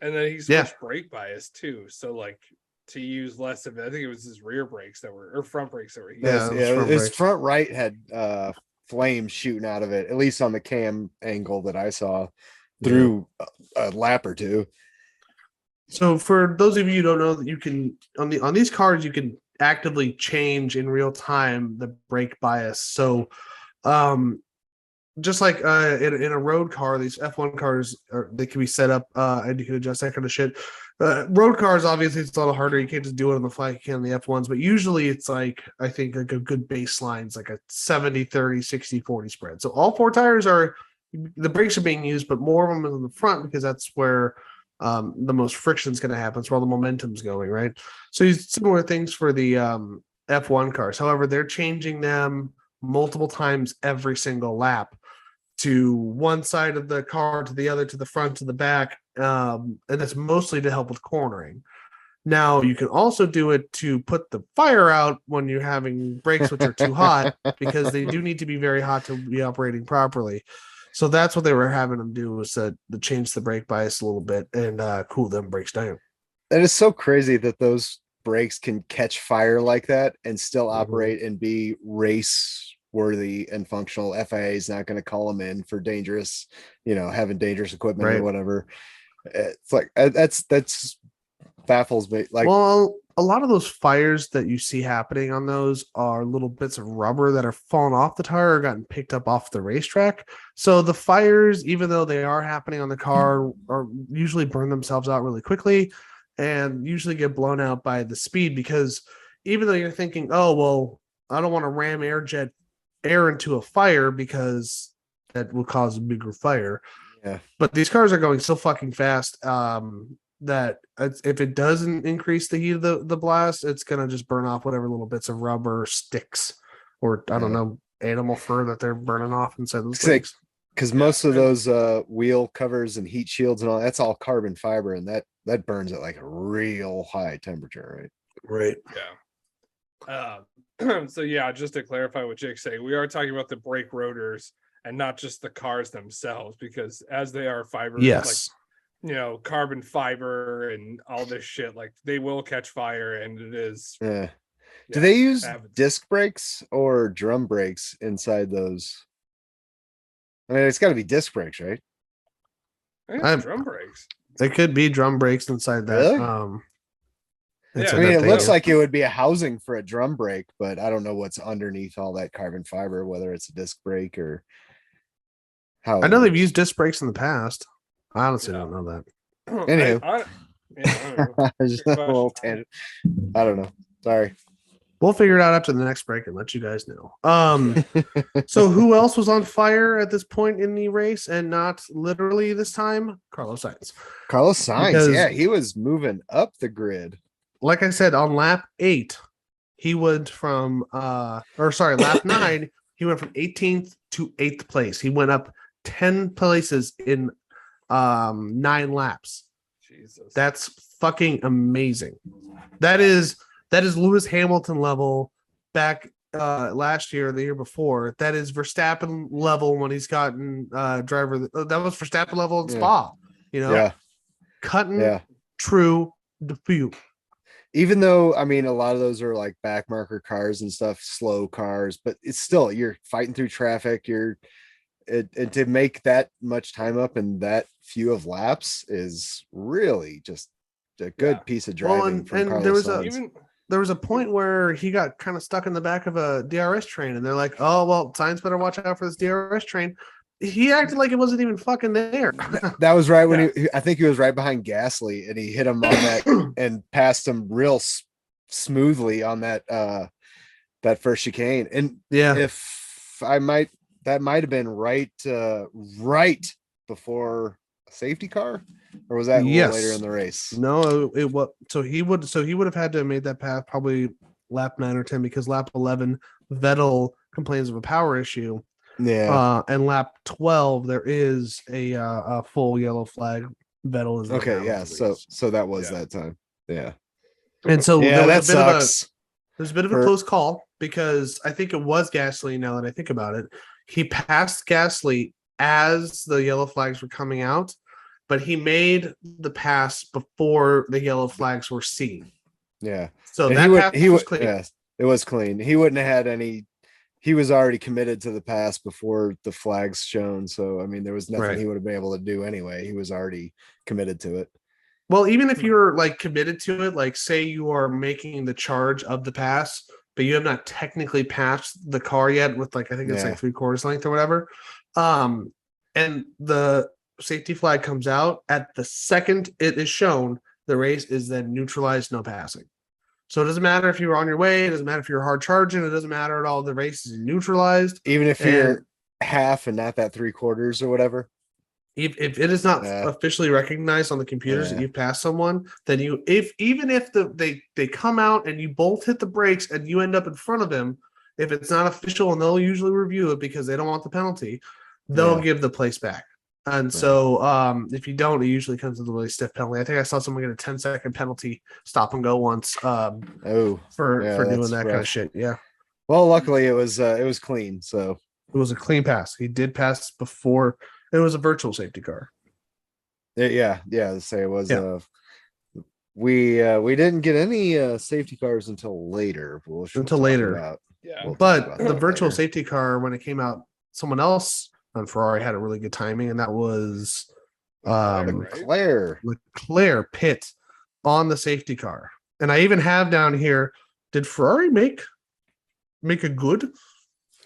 And then he switched Yeah. brake bias too. So like to use less of it. I think it was his rear brakes that were, or front brakes that were heating. Yeah, it was front his brakes. front right had flames shooting out of it, at least on the cam angle that I saw through a lap or two. So for those of you who don't know, that you can on these cars you can actively change in real time the brake bias. So just like in a road car, these F1 cars they can be set up and you can adjust that kind of shit. Road cars, obviously, it's a little harder. You can't just do it on the fly. You can on the F1s, but usually it's like, I think like a good baseline is like a 70, 30, 60, 40 spread. So all 4 tires the brakes are being used, but more of them is in the front because that's where the most friction is going to happen. It's where all the momentum's going, right? So similar things for the F1 cars. However, they're changing them multiple times every single lap to one side of the car, to the other, to the front, to the back. And that's mostly to help with cornering. Now, you can also do it to put the fire out when you're having brakes which are too hot, because they do need to be very hot to be operating properly. So that's what they were having them do, was to change the brake bias a little bit and cool them brakes down. That is so crazy that those brakes can catch fire like that and still Mhm. operate and be race worthy and functional. FIA is not going to call them in for dangerous, having dangerous equipment or Right. whatever. It's like that's baffles me. Like, Well, a lot of those fires that you see happening on those are little bits of rubber that are falling off the tire or gotten picked up off the racetrack. So the fires, even though they are happening on the car, are usually burn themselves out really quickly and usually get blown out by the speed, because even though you're thinking, oh, well, I don't want to ram air into a fire because that will cause a bigger fire. yeah, But these cars are going so fucking fast that if it doesn't increase the heat of the blast, it's gonna just burn off whatever little bits of rubber sticks or I don't Yeah. know, animal fur that they're burning off inside those It's like- brakes. because most of those wheel covers and heat shields and all that's all carbon fiber, and that burns at like a real high temperature, right? Right. So yeah, just to clarify what Jake's saying, we are talking about the brake rotors and not just the cars themselves, because as they are fiber, Yes. like carbon fiber and all this shit, like they will catch fire, and it is. Yeah. Do yeah, they use avid- disc brakes or drum brakes inside those? I mean, it's got to be disc brakes, right? I think I'm- drum brakes. There could be drum brakes inside that. Really? Inside I mean, that it thing, looks yeah. like it would be a housing for a drum brake, but I don't know what's underneath all that carbon fiber, whether it's a disc brake or how. I it know they've works. used disc brakes in the past. I honestly Yeah. don't know that. Anywho. I don't know. Just a Good little question. tangent. I don't know. Sorry. We'll figure it out after the next break and let you guys know. So who else was on fire at this point in the race, and not literally this time? Carlos Sainz. Carlos Sainz, Because- yeah, he was moving up the grid. Like I said, on lap 8, he went from lap 9, he went from 18th to 8th place. He went up 10 places in 9 laps. Jesus. That's fucking amazing. That is Lewis Hamilton level back last year, the year before. That is Verstappen level when he's gotten driver. That was Verstappen level in Yeah. Spa. Yeah, Cutting yeah. true debut. Even though, I mean, a lot of those are like back marker cars and stuff, slow cars, but it's still, you're fighting through traffic. And to make that much time up in that few of laps is really just a good Yeah. piece of Well, driving from and Carlos there was Sainz. Even there was a point where he got kind of stuck in the back of a DRS train, and they're like, "Oh well, Sainz better watch out for this DRS train." He acted like it wasn't even fucking there. That was right when Yeah. I think he was right behind Gasly, and he hit him on that and passed him real smoothly on that first chicane. And Yeah, if I might, that might have been right before a safety car, or was that a little Yes. later in the race? no, it was so he would have had to have made that path probably lap 9 or 10, because lap 11 Vettel complains of a power issue. Yeah. And lap 12 there is a full yellow flag. Vettel is then out Okay. of Yeah. the race. So that was Yeah. that time. Yeah. And so Yeah. there That was a bit of a sucks. there's a bit of a For- close call, because I think it was Gasly. Now that I think about it, he passed Gasly as the yellow flags were coming out, but he made the pass before the yellow flags were seen. Yeah. So And that pass he was would, clean. yeah, it was clean. He wouldn't have had any. He was already committed to the pass before the flags shown. So I mean, there was nothing Right. he would have been able to do anyway. He was already committed to it. Well, even if you're like committed to it, like say you are making the charge of the pass, but you have not technically passed the car yet with like I think it's Yeah. like 3/4 length or whatever. And the safety flag comes out at the second it is shown, the race is then neutralized, no passing. So it doesn't matter if you're on your way, it doesn't matter if you're hard charging, it doesn't matter at all. The race is neutralized. Even if And- you're half and not that 3/4 or whatever. If it is not Yeah. officially recognized on the computers that Yeah. you passed someone, then even if they come out and you both hit the brakes and you end up in front of him, if it's not official, and they'll usually review it because they don't want the penalty, they'll Yeah. give the place back. And so if you don't, it usually comes with a really stiff penalty. I think I saw someone get a 10-second penalty, stop and go once Oh, for yeah, doing that's that kind of rough. shit. Yeah. well, luckily it was clean. So It was a clean pass. He did pass before. It was a virtual safety car. Yeah. Say it was Yeah. we didn't get any safety cars until later, which Until talk later. about. Yeah. We'll talk But about the that virtual later. safety car, when it came out, someone else on Ferrari had a really good timing, and that was Right? Leclerc pit on the safety car. And I even have down here, did Ferrari make a good?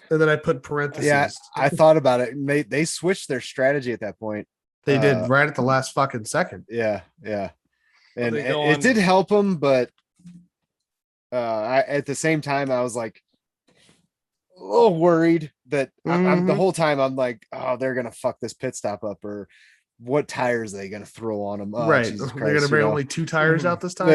And then I put parentheses. Yeah, I thought about it. They switched their strategy at that point. They did right at the last fucking second. Yeah. And they go it on- did help them, but at the same time, I was like a little worried that I'm the Mhm. whole time I'm like, oh, they're gonna fuck this pit stop up, or what tires are they gonna throw on them? Oh, Right. Jesus They're Christ, gonna bring only 2 tires Mhm. out this time.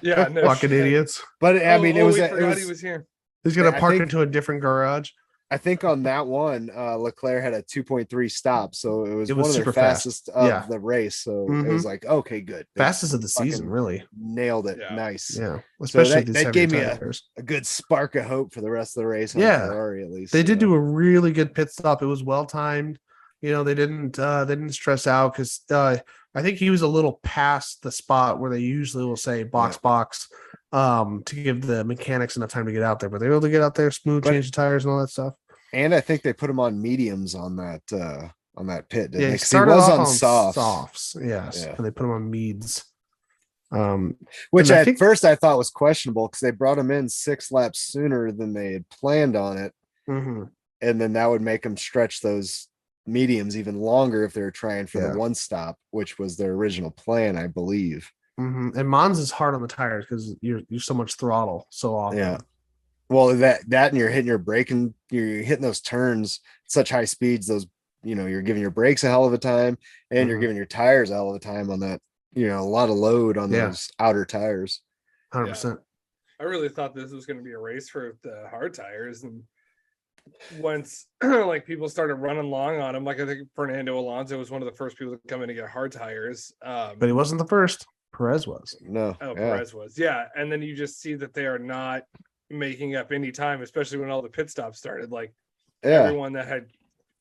Yeah, no Fucking shit. idiots. But I mean, we forgot he was here. He's gonna I park think- into a different garage. I think on that one, Leclerc had a 2.3 stop, so it was It was one of their super fast. fastest of Yeah. the race. So it Mhm. was like, okay, good. They Fastest of the season, fucking really. nailed it. Yeah. Nice. Yeah. So Especially these that heavier gave me tires. a good spark of hope for the rest of the race on Yeah. Ferrari, at least. They did do a really good pit stop. It was well timed. You know, they didn't stress out because I think he was a little past the spot where they usually will say box to give the mechanics enough time to get out there. But they were able to get out there, smooth, change the tires and all that stuff. And I think they put him on mediums on that pit, didn't Yeah, they? he 'Cause started was off on on softs. Yes, Yeah. and they put him on meads. Which and I at think- first I thought was questionable because they brought him in 6 laps sooner than they had planned on it. Mhm. And then that would make them stretch those mediums even longer if they were trying for Yeah. the one stop, which was their original plan, I believe. And Monza's hard on the tires because you're so much throttle so often. Yeah. Well, that and you're hitting your brake and you're hitting those turns at such high speeds, those, you're giving your brakes a hell of a time and you're Mhm. giving your tires a hell of a time on that, a lot of load on Yeah. those outer tires. 100%. I really thought this was going to be a race for the hard tires, and once like people started running long on them, like I think Fernando Alonso was one of the first people to come in to get hard tires. But he wasn't the first. Perez was. No. Oh, Yeah. Perez was. Yeah. And then you just see that they are not making up any time, especially when all the pit stops started. Like Yeah. everyone that had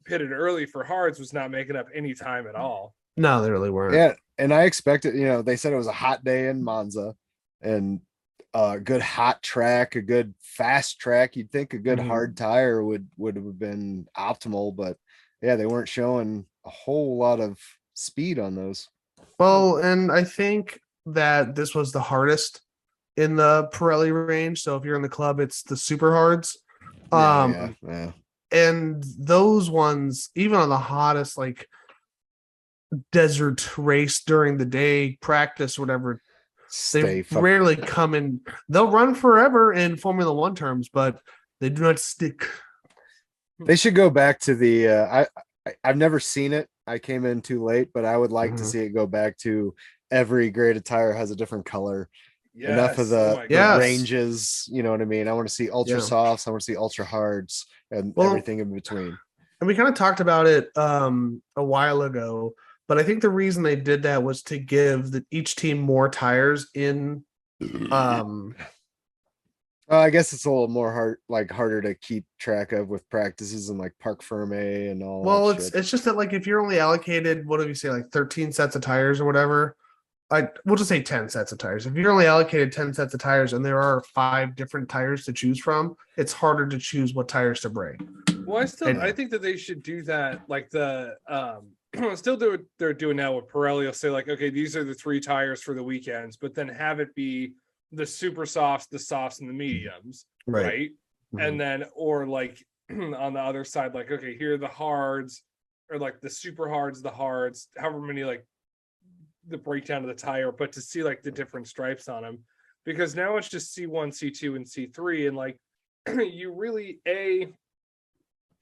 pitted early for hards was not making up any time at all. No, they really weren't. Yeah. And I expected, they said it was a hot day in Monza and a good hot track, a good fast track. You'd think a good Mhm. hard tire would have been optimal, but yeah, they weren't showing a whole lot of speed on those. Well, and I think that this was the hardest in the Pirelli range. So if you're in the club, it's the super hards. Yeah. And those ones, even on the hottest like desert race during the day, practice, whatever, they rarely come in. They'll run forever in Formula One terms, but they do not stick. They should go back to the I've never seen it. I came in too late, but I would like to see it go back to every graded tire has a different color. Yes. Enough of the Yes. ranges, you know what I mean? I want to see ultra softs, I want to see ultra hards and everything in between. And we kind of talked about it a while ago, but I think the reason they did that was to give each team more tires in I guess it's a little more harder to keep track of with practices and like Parc Ferme and all. Well, that it's shit. just that like if you're only allocated, what do you say, like 13 sets of tires or whatever? We'll just say 10 sets of tires. If you're only allocated 10 sets of tires and there are 5 different tires to choose from, it's harder to choose what tires to bring. Well, I think that they should do that. Like the still do what they're doing now with Pirelli. Will say like, okay, these are the 3 tires for the weekends, but then have it be the super softs, the softs, and the mediums, right? Mhm. And then, or like on the other side, like, okay, here are the hards, or like the super hards, the hards, however many, like the breakdown of the tire, but to see like the different stripes on them, because now it's just C1, C2, and C3, and like you really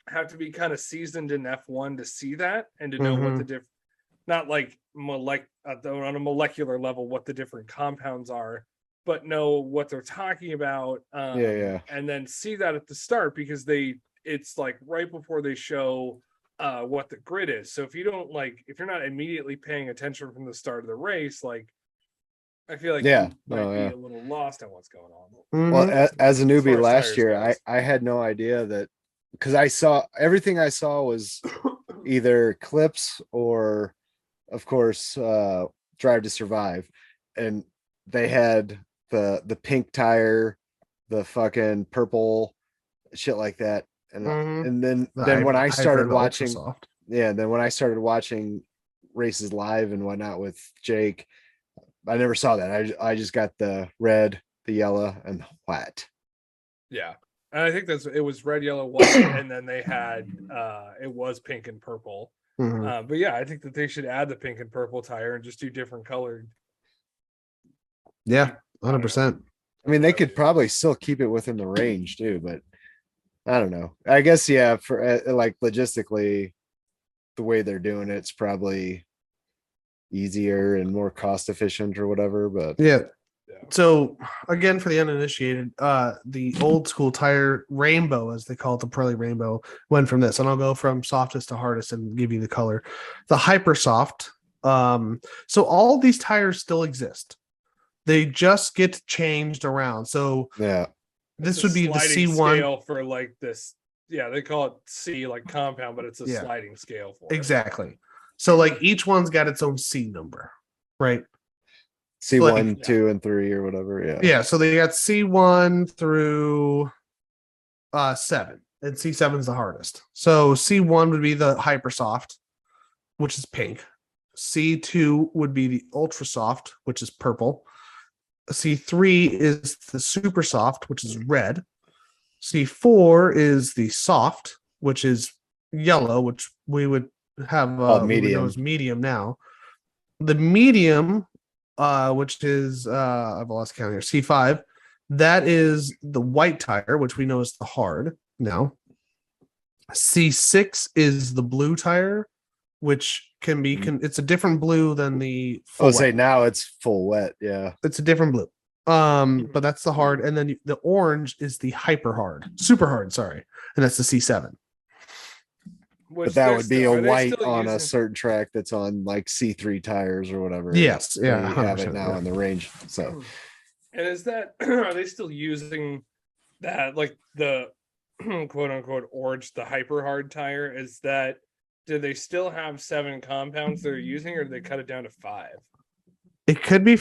have to be kind of seasoned in F1 to see that and to know what the different, not like on a molecular level what the different compounds are, but know what they're talking about. And then see that at the start, because it's like right before they show what the grid is. So if you don't if you're not immediately paying attention from the start of the race, like I feel like you might be a little lost on what's going on. Well, as a newbie far as last tires year, goes. I had no idea that because I saw everything I saw was either clips or, of course, Drive to Survive, and they had the pink tire, the fucking purple shit like that, and then when I started watching, then when I started watching races live and whatnot with Jake, I never saw that. I just got the red, the yellow, and the white. Yeah. And I think it was red, yellow, white, and then they had it was pink and purple. But yeah, I think that they should add the pink and purple tire and just do different colored. Yeah, 100%. I mean, they could probably still keep it within the range too, but I don't know. I guess yeah, for like logistically, the way they're doing it's probably easier and more cost efficient or whatever. But yeah. So again, for the uninitiated, the old school tire rainbow, as they call it, the Pirelli rainbow, went from this, and I'll go from softest to hardest and give you the color. The hyper soft. So all these tires still exist. They just get changed around. So yeah, this would be the C1 scale for like this. Yeah, they call it C like compound, but it's a sliding scale for exactly. So like each one's got its own C number, right? C1, like, 2, and 3 or whatever. Yeah. Yeah. So they got C1 through 7, and C7 is the hardest. So C1 would be the hyper soft, which is pink. C2 would be the ultra soft, which is purple. C3 is the super soft, which is red. C4 is the soft, which is yellow, which we would have medium. As medium now. The medium, which is I've lost count here. C5, that is the white tire, which we know is the hard now. C6 is the blue tire, which can be it's a different blue than the full say now it's full wet. Yeah, it's a different blue. But that's the hard, and then the orange is the hyper hard, super hard, sorry, and that's the C7. But that would be a white on a certain track that's on like C3 tires or whatever. Yes, yeah, you have it now in the range. So, and is that are they still using that, like the quote unquote orange, the hyper hard tire? Is that, do they still have 7 compounds they're using, or do they cut it down to 5? It could be.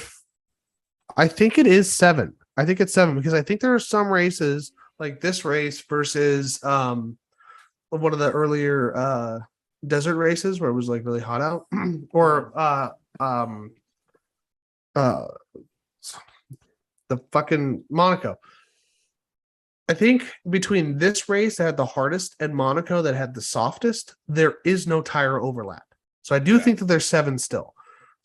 I think it is 7. I think it's 7 because I think there are some races like this race versus one of the earlier desert races where it was like really hot out, or the fucking Monaco. I think between this race that had the hardest and Monaco that had the softest, there is no tire overlap. So I do think that there's 7 still.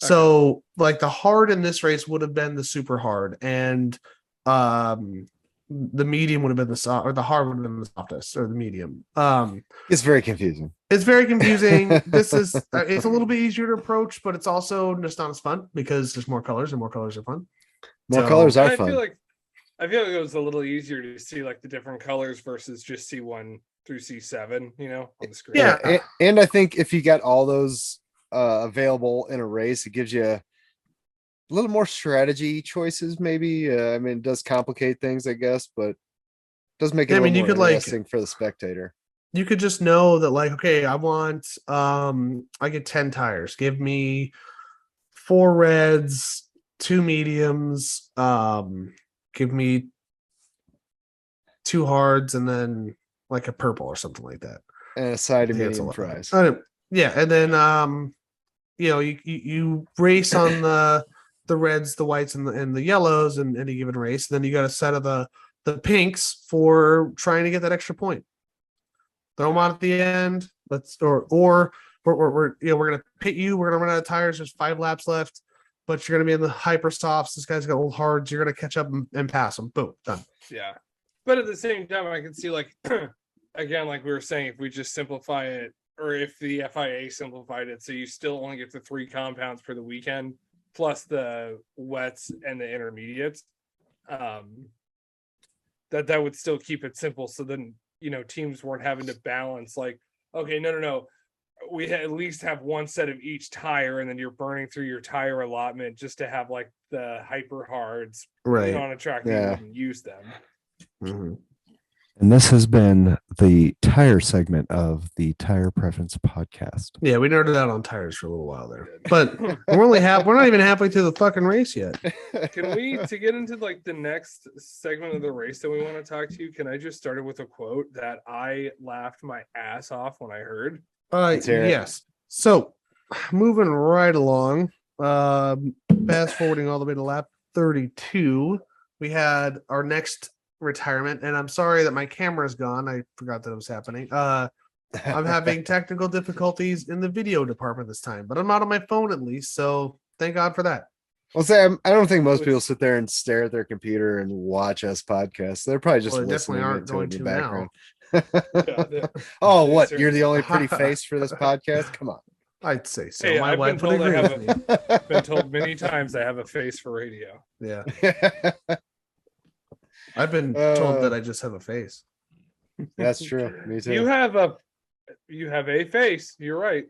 Okay. So like the hard in this race would have been the super hard, and the medium would have been the soft, or the hard would have been the softest, or the medium. It's very confusing. It's very confusing. This is it's a little bit easier to approach, but it's also just not as fun because there's more colors, and more colors are fun. More colors are fun. I feel like it was a little easier to see like the different colors versus just C1 through C7, you know, on the screen. Yeah, and I think if you got all those available in a race, it gives you a little more strategy choices, maybe. I mean, it does complicate things, I guess, but it does make it more interesting for the spectator. You could just know that, like, okay, I want I get 10 tires. Give me 4 reds, 2 mediums, give me 2 hards, and then like a purple or something like that. And a side of medium fries. Yeah, and then you know, you race on the reds, the whites, and the yellows in any given race. And then you got a set of the pinks for trying to get that extra point. Throw them out at the end. Or we're gonna pit you. We're gonna run out of tires. There's 5 laps left, but you're gonna be in the hyper softs. This guy's got old hards. You're gonna catch up and pass them. Boom, done. Yeah, but at the same time, I can see, like, again, like we were saying, if we just simplify it, or if the FIA simplified it, so you still only get the 3 compounds for the weekend, plus the wets and the intermediates, that would still keep it simple. So then, you know, teams weren't having to balance like, okay, no, we at least have 1 set of each tire, and then you're burning through your tire allotment just to have like the hyper hards, right, on a track that you wouldn't use them. Mm-hmm. And this has been the tire segment of the Tire Preference Podcast. Yeah, we nerded out on tires for a little while there, but we're not even halfway through the fucking race yet. Can we, to get into like the next segment of the race that we want to talk to you, can I just start it with a quote that I laughed my ass off when I heard? Yes. So moving right along, fast forwarding all the way to lap 32, we had our next retirement, and I'm sorry that my camera's gone. I forgot that it was happening. I'm having technical difficulties in the video department this time, but I'm not on my phone at least, so thank God for that. Well, Sam, I don't think most people sit there and stare at their computer and watch us podcasts. They're probably just Well, they listening definitely aren't to going it in to the background. Yeah, What? You're the only pretty face for this podcast? Come on. I'd say so. Hey, My I've wife been would told agree I with have me. been told many times I have a face for radio. Yeah, I've been told that I just have a face. That's true. Me too. You have a face. You're right.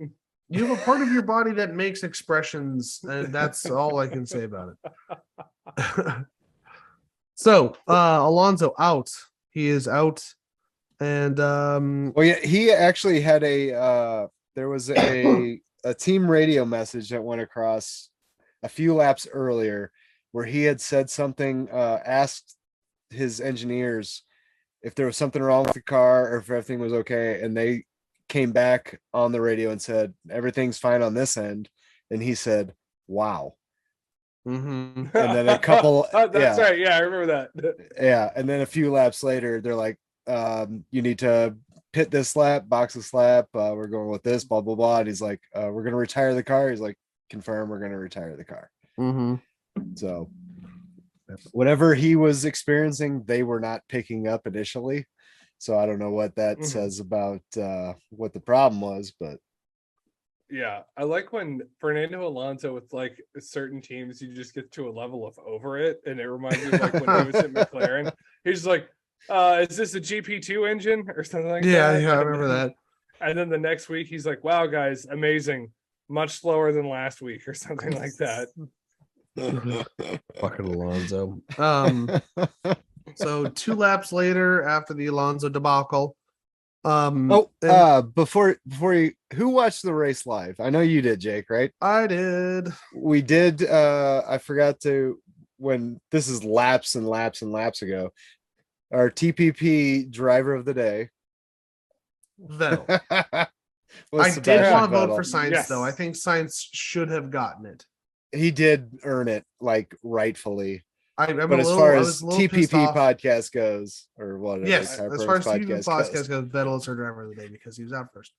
You have a part of your body that makes expressions, and that's all I can say about it. So, Alonso out. He is out, and Well, yeah, he actually had there was a team radio message that went across a few laps earlier where he had said something, asked his engineers if there was something wrong with the car or if everything was okay, and they came back on the radio and said everything's fine on this end, and he said, "Wow." mm-hmm. And then a couple that's right. Yeah, I remember that. Yeah, and then a few laps later, they're like, "You need to pit this lap, box this lap. We're going with this, blah blah blah." And he's like, "We're gonna retire the car." He's like, "Confirm, we're gonna retire the car." Mm-hmm. So whatever he was experiencing, they were not picking up initially. So I don't know what that says about what the problem was, but yeah, I like when Fernando Alonso with like certain teams, you just get to a level of over it, and it reminds me of like when he was at McLaren. He's like, "Is this a GP2 engine or something like that?" Yeah, I remember that. And then the next week, he's like, "Wow, guys, amazing, much slower than last week," or something like that. Fucking Alonso. So 2 laps later, after the Alonso debacle. Before you, who watched the race live? I know you did, Jake, right? I did. We did. I forgot to, when this is laps and laps and laps ago. Our TPP driver of the day, Vettel. I Sebastian did want to Vettel. vote for Sainz, Yes. though. I think Sainz should have gotten it. He did earn it, like rightfully. I'm But as far as TPP podcast goes, or what? Yes, Tire as far as Pros TPP podcast goes, Vettel is our driver of the day because he was out first.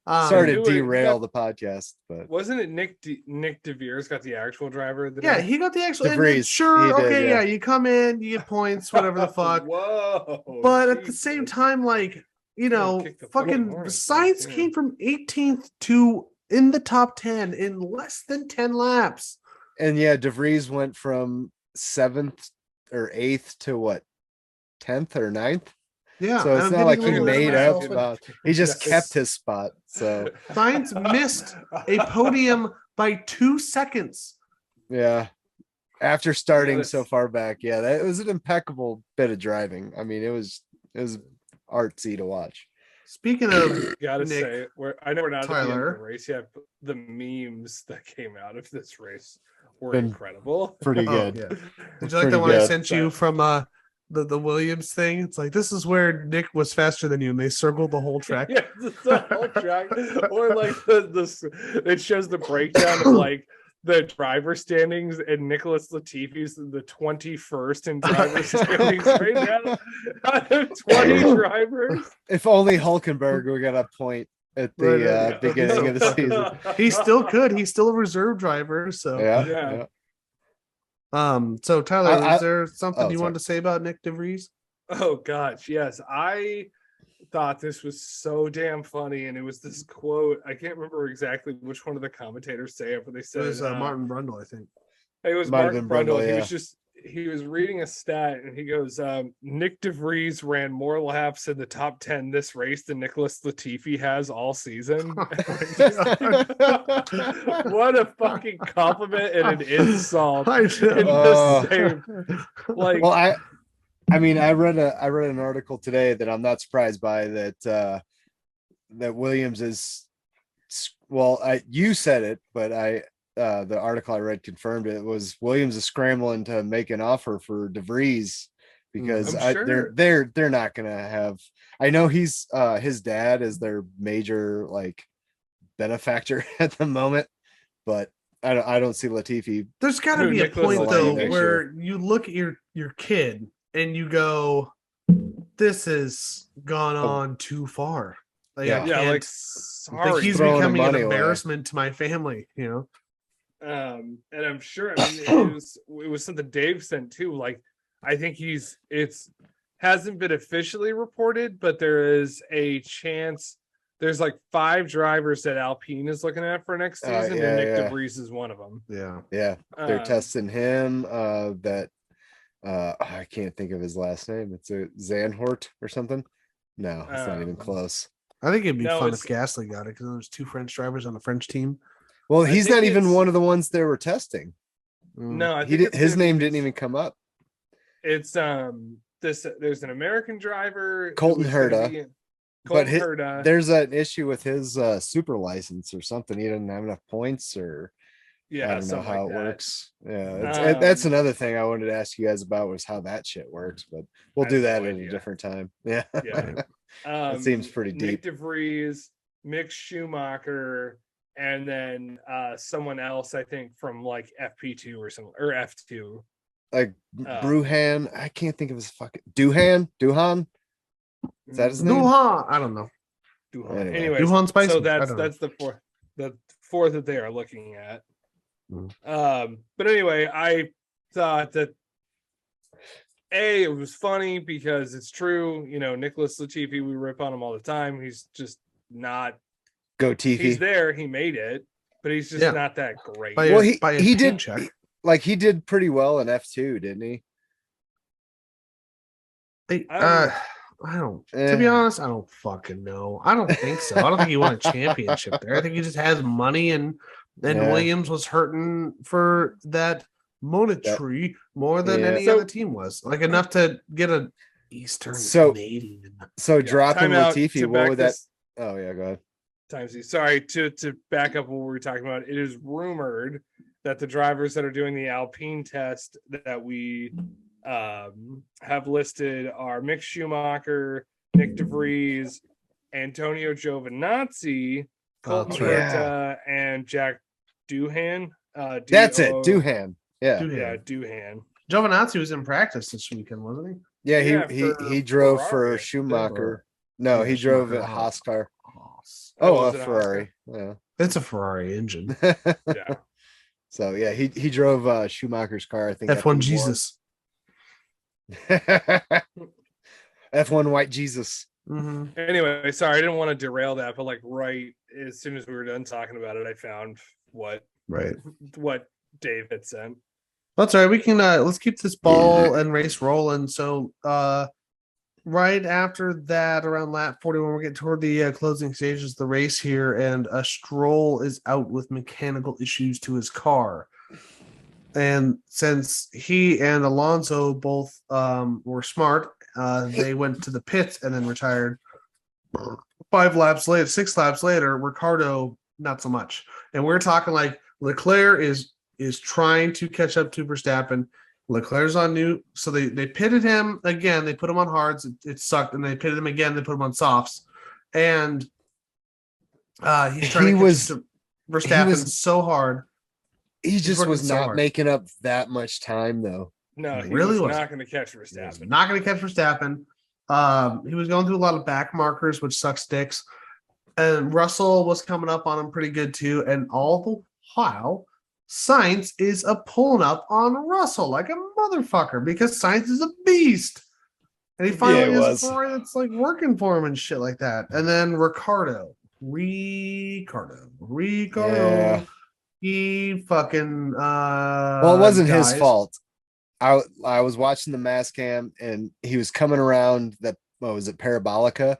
Sorry to Do it. derail the podcast, but Wasn't it Nick De Vere's got the actual driver of the Yeah, day? he got the actual. De Vries, Sure, he did, okay, yeah. yeah, you come in, you get points, whatever the fuck. Whoa! But at the Jesus. same time, like, you know, Kick the fucking fucking Sainz horn, came from 18th to in the top 10 in less than 10 laps. and yeah, De Vries went from 7th or 8th to what, 10th or 9th. Yeah, So it's I'm not like he getting a little made ahead of up myself. about. He just Yes. kept his spot. So Sainz missed a podium by 2 seconds. yeah, after starting that's- so far back, yeah, that was an impeccable bit of driving. I mean, it was artsy to watch. Speaking of Gotta Nick, say, I know we're not at the end of Tyler. the race yet, but the memes that came out of this race were Been incredible. Pretty oh, good. yeah. Did you like the Pretty one I good. sent you from the Williams thing? It's like, this is where Nick was faster than you, and they circled the whole track. Yeah, the whole track, or like it shows the breakdown of like the driver standings, and Nicholas Latifi's the 21st in driver standings right now. Out of 20 drivers, If only Hulkenberg would get a point at the beginning of the season. He still could. He's still a reserve driver. So Yeah. So Tyler, I- is there something you sorry. wanted to say about Nick De Vries? Oh gosh, yes. I thought this was so damn funny, and it was this quote. I can't remember exactly which one of the commentators say it, but they It said was Martin Brundle, I think. it was Might have Mark been Brundle. Brundle, He was reading a stat, and he goes, Nick De Vries ran more laps in the top 10 this race than Nicholas Latifi has all season. What a fucking compliment and an insult I in know. the same. Like, Well, I mean, I read an article today that I'm not surprised by that Williams is well, you said it, but the article I read confirmed it. Was Williams is scrambling to make an offer for DeVries because I'm sure. they're not gonna have. I know he's his dad is their major like benefactor at the moment, but I don't see Latifi. There's got to Who, be a Nicholas point Latifi though next where you look at your kid and you go, "This has gone Oh. on too far." Like I Yeah. Yeah, like can't. sorry. Like he's Throwing becoming an money away. embarrassment to my family. You And I'm sure, I mean, it was something Dave sent too. Like, I think it's hasn't been officially reported, but there is a chance. There's like 5 drivers that Alpine is looking at for next season, Yeah, and Nick yeah. DeVries is one of them. know. Yeah, they're Um, testing him. That I can't think of his last name. It's a Zanhort or something. No, it's not even close. I think it'd be No, fun if it's- Gasly got it because there's 2 French drivers on the French team. Well, I he's think not even it's- one of the ones they were testing. No, I He think did, it's his gonna be name didn't even come up. It's there's an American driver, Colton who's gonna Herta. be- But Colton Herta. there's an issue with his super license or something. He doesn't have enough points, or Yeah, I don't know something how like it that. works. Yeah, that's Um, another thing I wanted to ask you guys about was how that shit works. But we'll I do have that no at a idea. different time. Yeah, Yeah. that seems pretty Nick deep. DeVries, Mick Schumacher, and then someone else, I think, from like FP2 or something, or F2. Like Uh, Bruhan, I can't think of his fucking Duhan. Is that his name? Duhan, I don't know. Duhan. Anyway. Anyways, Duhan Spicy, so I that's don't know. the fourth that they are looking at. Mm. But anyway, I thought that it was funny because it's true. You know, Nicholas Latifi, we rip on him all the time. He's just not. Go He's Tiffy. there. He made it, but he's just Yeah. not that great. By Well, a he paint did check. like he did pretty well in F2, didn't he? I don't. To be honest, I don't fucking know. I don't think so. I don't think he won a championship there. I think he just has money, and Yeah. Williams was hurting for that monetary more than Yeah. any So- other team was, like enough to get a Eastern So- Canadian. So dropping Time out Latifi, to what back would that? this- Oh yeah, go ahead. Timesy. Sorry to back up what we were talking about. It is rumored that the drivers that are doing the Alpine test that we have listed are Mick Schumacher, Nick DeVries, Antonio Giovinazzi, Colton that's right. Herta, and Jack Doohan. That's it, D-O- Duhan. Yeah, Duhan. Yeah, Doohan. Giovinazzi was in practice this weekend, wasn't he? yeah. Yeah, He for drove for Ferrari. Schumacher. No, Yeah, he drove Schumacher. a Haas car. Oh, Oh, a was it a Haas Ferrari. Yeah. It's a Ferrari engine. Yeah. So yeah, he drove Schumacher's car. I think F1 Jesus. F1 White Jesus. Mm-hmm. Anyway, sorry, I didn't want to derail that, but like right as soon as we were done talking about it, I found what Right. Dave had sent. That's all right. We can let's keep this ball and race rolling. So right after that, around lap 41, we're getting toward the closing stages of the race here, and Stroll is out with mechanical issues to his car. And since he and Alonso both were smart, they went to the pits and then retired. 6 laps later, Ricardo, not so much. And we're talking like Leclerc is trying to catch up to Verstappen. Leclerc's on new, so they pitted him again. They put him on hards. It sucked, and they pitted him again. They put him on softs, and he's trying to catch up to Verstappen so hard. He just working was so not hard. making up that much time though. No, he Really was wasn't. not going to catch He was Verstappen. not going to catch Verstappen. He was going through a lot of back markers, which sucks dicks. And Russell was coming up on him pretty good too. And all the while, Sainz is pulling up on Russell like a motherfucker because Sainz is a beast. And he finally Yeah, he has was. a Ferrari that's like working for him and shit like that. And then Ricardo. Yeah. He fucking Well, it wasn't his dies. fault. I was watching the mass cam and he was coming around that, what was it, Parabolica?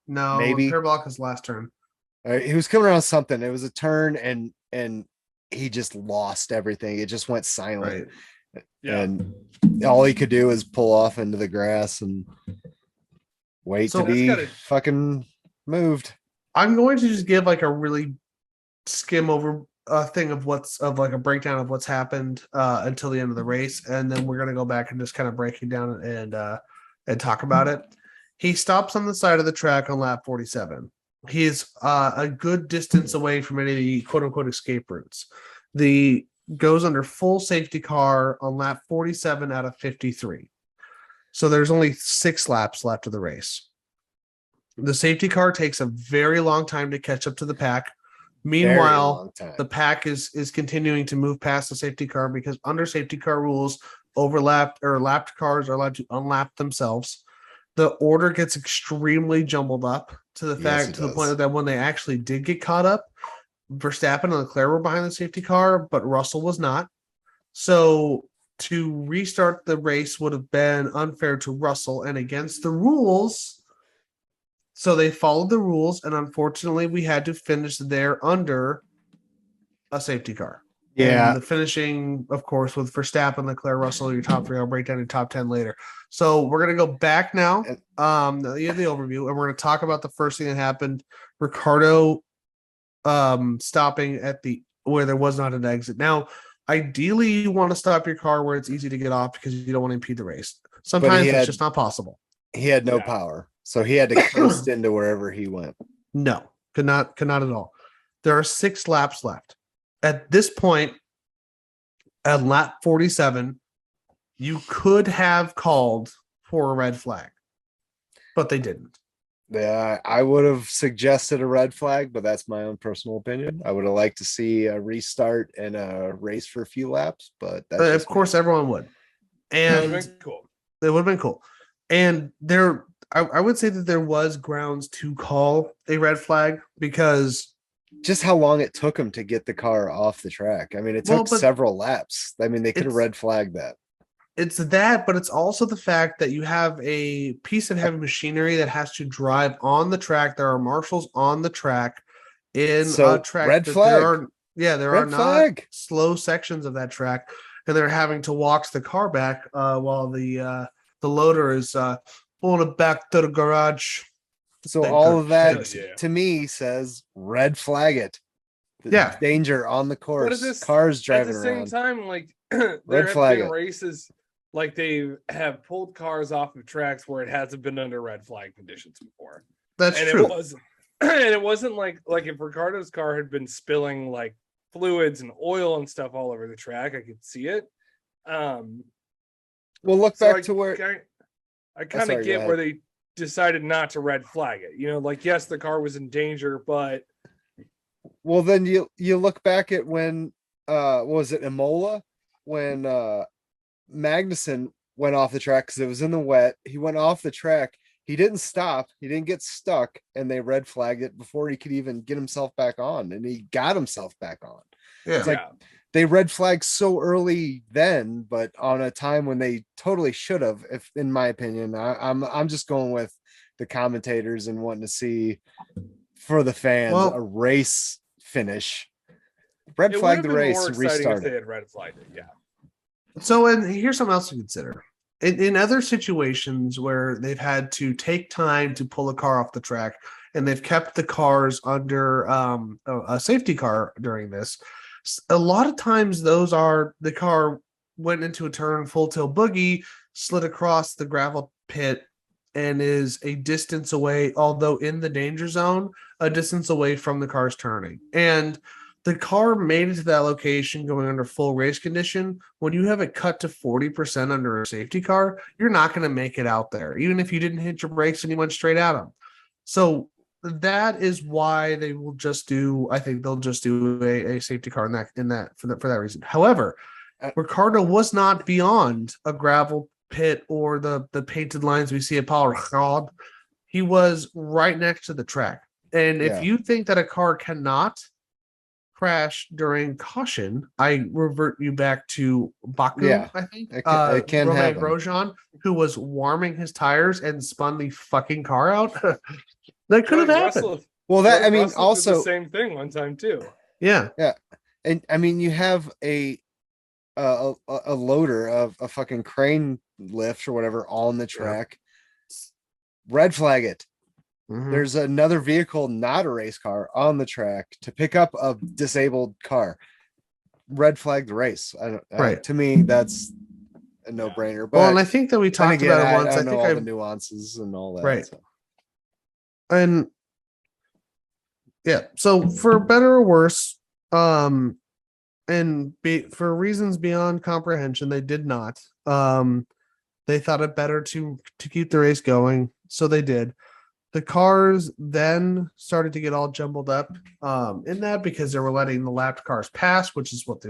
No, Maybe. Parabolica's last turn. He was coming around something. It was a turn and he just lost everything. It just went silent. Right. Yeah. And all he could do is pull off into the grass and wait So to that's be gotta- fucking moved. I'm going to just give like a really skim over thing of like a breakdown of what's happened until the end of the race, and then we're gonna go back and just kind of break it down and talk about it. He stops on the side of the track on lap 47. He's a good distance away from any of the quote unquote escape routes. The goes under full safety car on lap 47 out of 53. So there's only 6 laps left of the race. The safety car takes a very long time to catch up to the pack. Meanwhile, the pack is continuing to move past the safety car because under safety car rules, overlapped or lapped cars are allowed to unlap themselves. The order gets extremely jumbled up to the fact to the point that when they actually did get caught up, Verstappen and Leclerc were behind the safety car, but Russell was not. So to restart the race would have been unfair to Russell and against the rules. So they followed the rules, and unfortunately, we had to finish there under a safety car. Yeah. And the finishing, of course, with Verstappen, Leclerc, Russell, your top 3. I'll break down your top 10 later. So we're going to go back now. You have the overview, and we're going to talk about the first thing that happened. Ricardo stopping at where there was not an exit. Now, ideally, you want to stop your car where it's easy to get off because you don't want to impede the race. Sometimes it's just not possible. He had no power, so he had to coast into wherever he went. No, could not at all. There are 6 laps left. At this point, at lap 47, you could have called for a red flag, but they didn't. Yeah, I would have suggested a red flag, but that's my own personal opinion. I would have liked to see a restart and a race for a few laps, but that's of course everyone would. And That would have been cool. It would have been cool. And I would say that there was grounds to call a red flag because just how long it took him to get the car off the track. I mean, it took several laps. I mean, they could have red flagged that. It's that, but it's also the fact that you have a piece of heavy machinery that has to drive on the track. There are marshals on the track in a track. Red flag. There are not slow sections of that track, and they're having to walk the car back while the loader is pulling it back to the garage. So all of that to me says red flag it. Danger on the course. Cars driving around. At the same time, like there have been races like they have pulled cars off of tracks where it hasn't been under red flag conditions before. That's true. It wasn't like if Ricardo's car had been spilling like fluids and oil and stuff all over the track, I could see it. Well, look back to where I kind of get where they decided not to red flag it. You know, like yes, the car was in danger, but well, then you look back at when was it Imola when Magnussen went off the track because it was in the wet. He went off the track. He didn't stop. He didn't get stuck, and they red flagged it before he could even get himself back on, and he got himself back on. It's like they red flagged so early then, but on a time when they totally should have. If, in my opinion, I'm just going with the commentators and wanting to see for the fans a race finish. Red flag the race, restart. If they had red flagged it, So, and here's something else to consider. In other situations where they've had to take time to pull a car off the track and they've kept the cars under a safety car during this, a lot of times those are the car went into a turn full tilt boogie, slid across the gravel pit, and is a distance away, although in the danger zone, a distance away from the car's turning. And the car made it to that location going under full race condition. When you have it cut to 40% under a safety car, you're not going to make it out there, even if you didn't hit your brakes and you went straight at them. So that is why they will just do, I think they'll just do a safety car in that for that reason. However, Ricardo was not beyond a gravel pit or the painted lines we see at Paul Ricard. He was right next to the track. And if you think that a car cannot crash during caution, I revert you back to Baku, I think. It can happen. Grosjean, who was warming his tires and spun the fucking car out. That could have happened. Well, that I mean, Russell also did the same thing one time too. Yeah. And I mean, you have a a loader of a fucking crane lift or whatever on the track. Red flag it. Mhm. There's another vehicle, not a race car, on the track to pick up a disabled car. Red flag the race. Right. To me, that's a no-brainer. But Well, and I think that we then talked again, about it once. I I don't know think all I the nuances and all that. Right. So. and yeah. So for better or worse, for reasons beyond comprehension, they did not. They thought it better to keep the race going, so they did. The cars then started to get all jumbled up in that because they were letting the lapped cars pass, which is what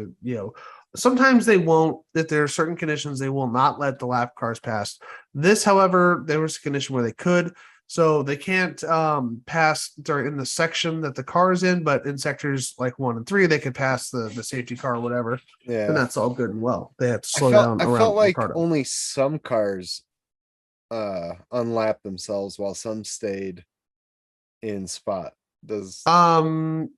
sometimes they won't, if there are certain conditions, they will not let the lapped cars pass. This, however, there was a condition where they could. So they can't pass in the section that the car is in, but in sectors like 1 and 3, they could pass the safety car or whatever. Yeah. And that's all good and well. They have to slow down. I around felt like Ricardo. only some cars unlapped themselves while some stayed in spot. No,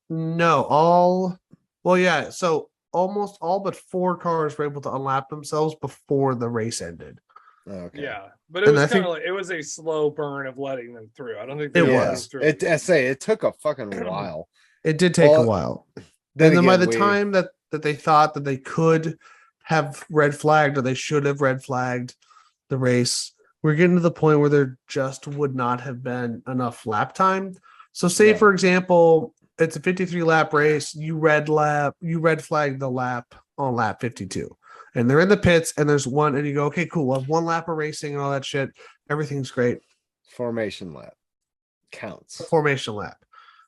so almost all but 4 cars were able to unlap themselves before the race ended. Okay. Yeah, but it was kind of like it was a slow burn of letting them through. I don't think they was through. It took a fucking while. It did take a while. Then by the time that they thought that they could have red flagged, or they should have red flagged the race, we're getting to the point where there just would not have been enough lap time. So say, for example, it's a 53 lap race. You red flag the lap on lap 52, and they're in the pits, and there's one, and you go, okay, cool. We'll have 1 lap of racing and all that shit. Everything's great. Formation lap counts. Formation lap.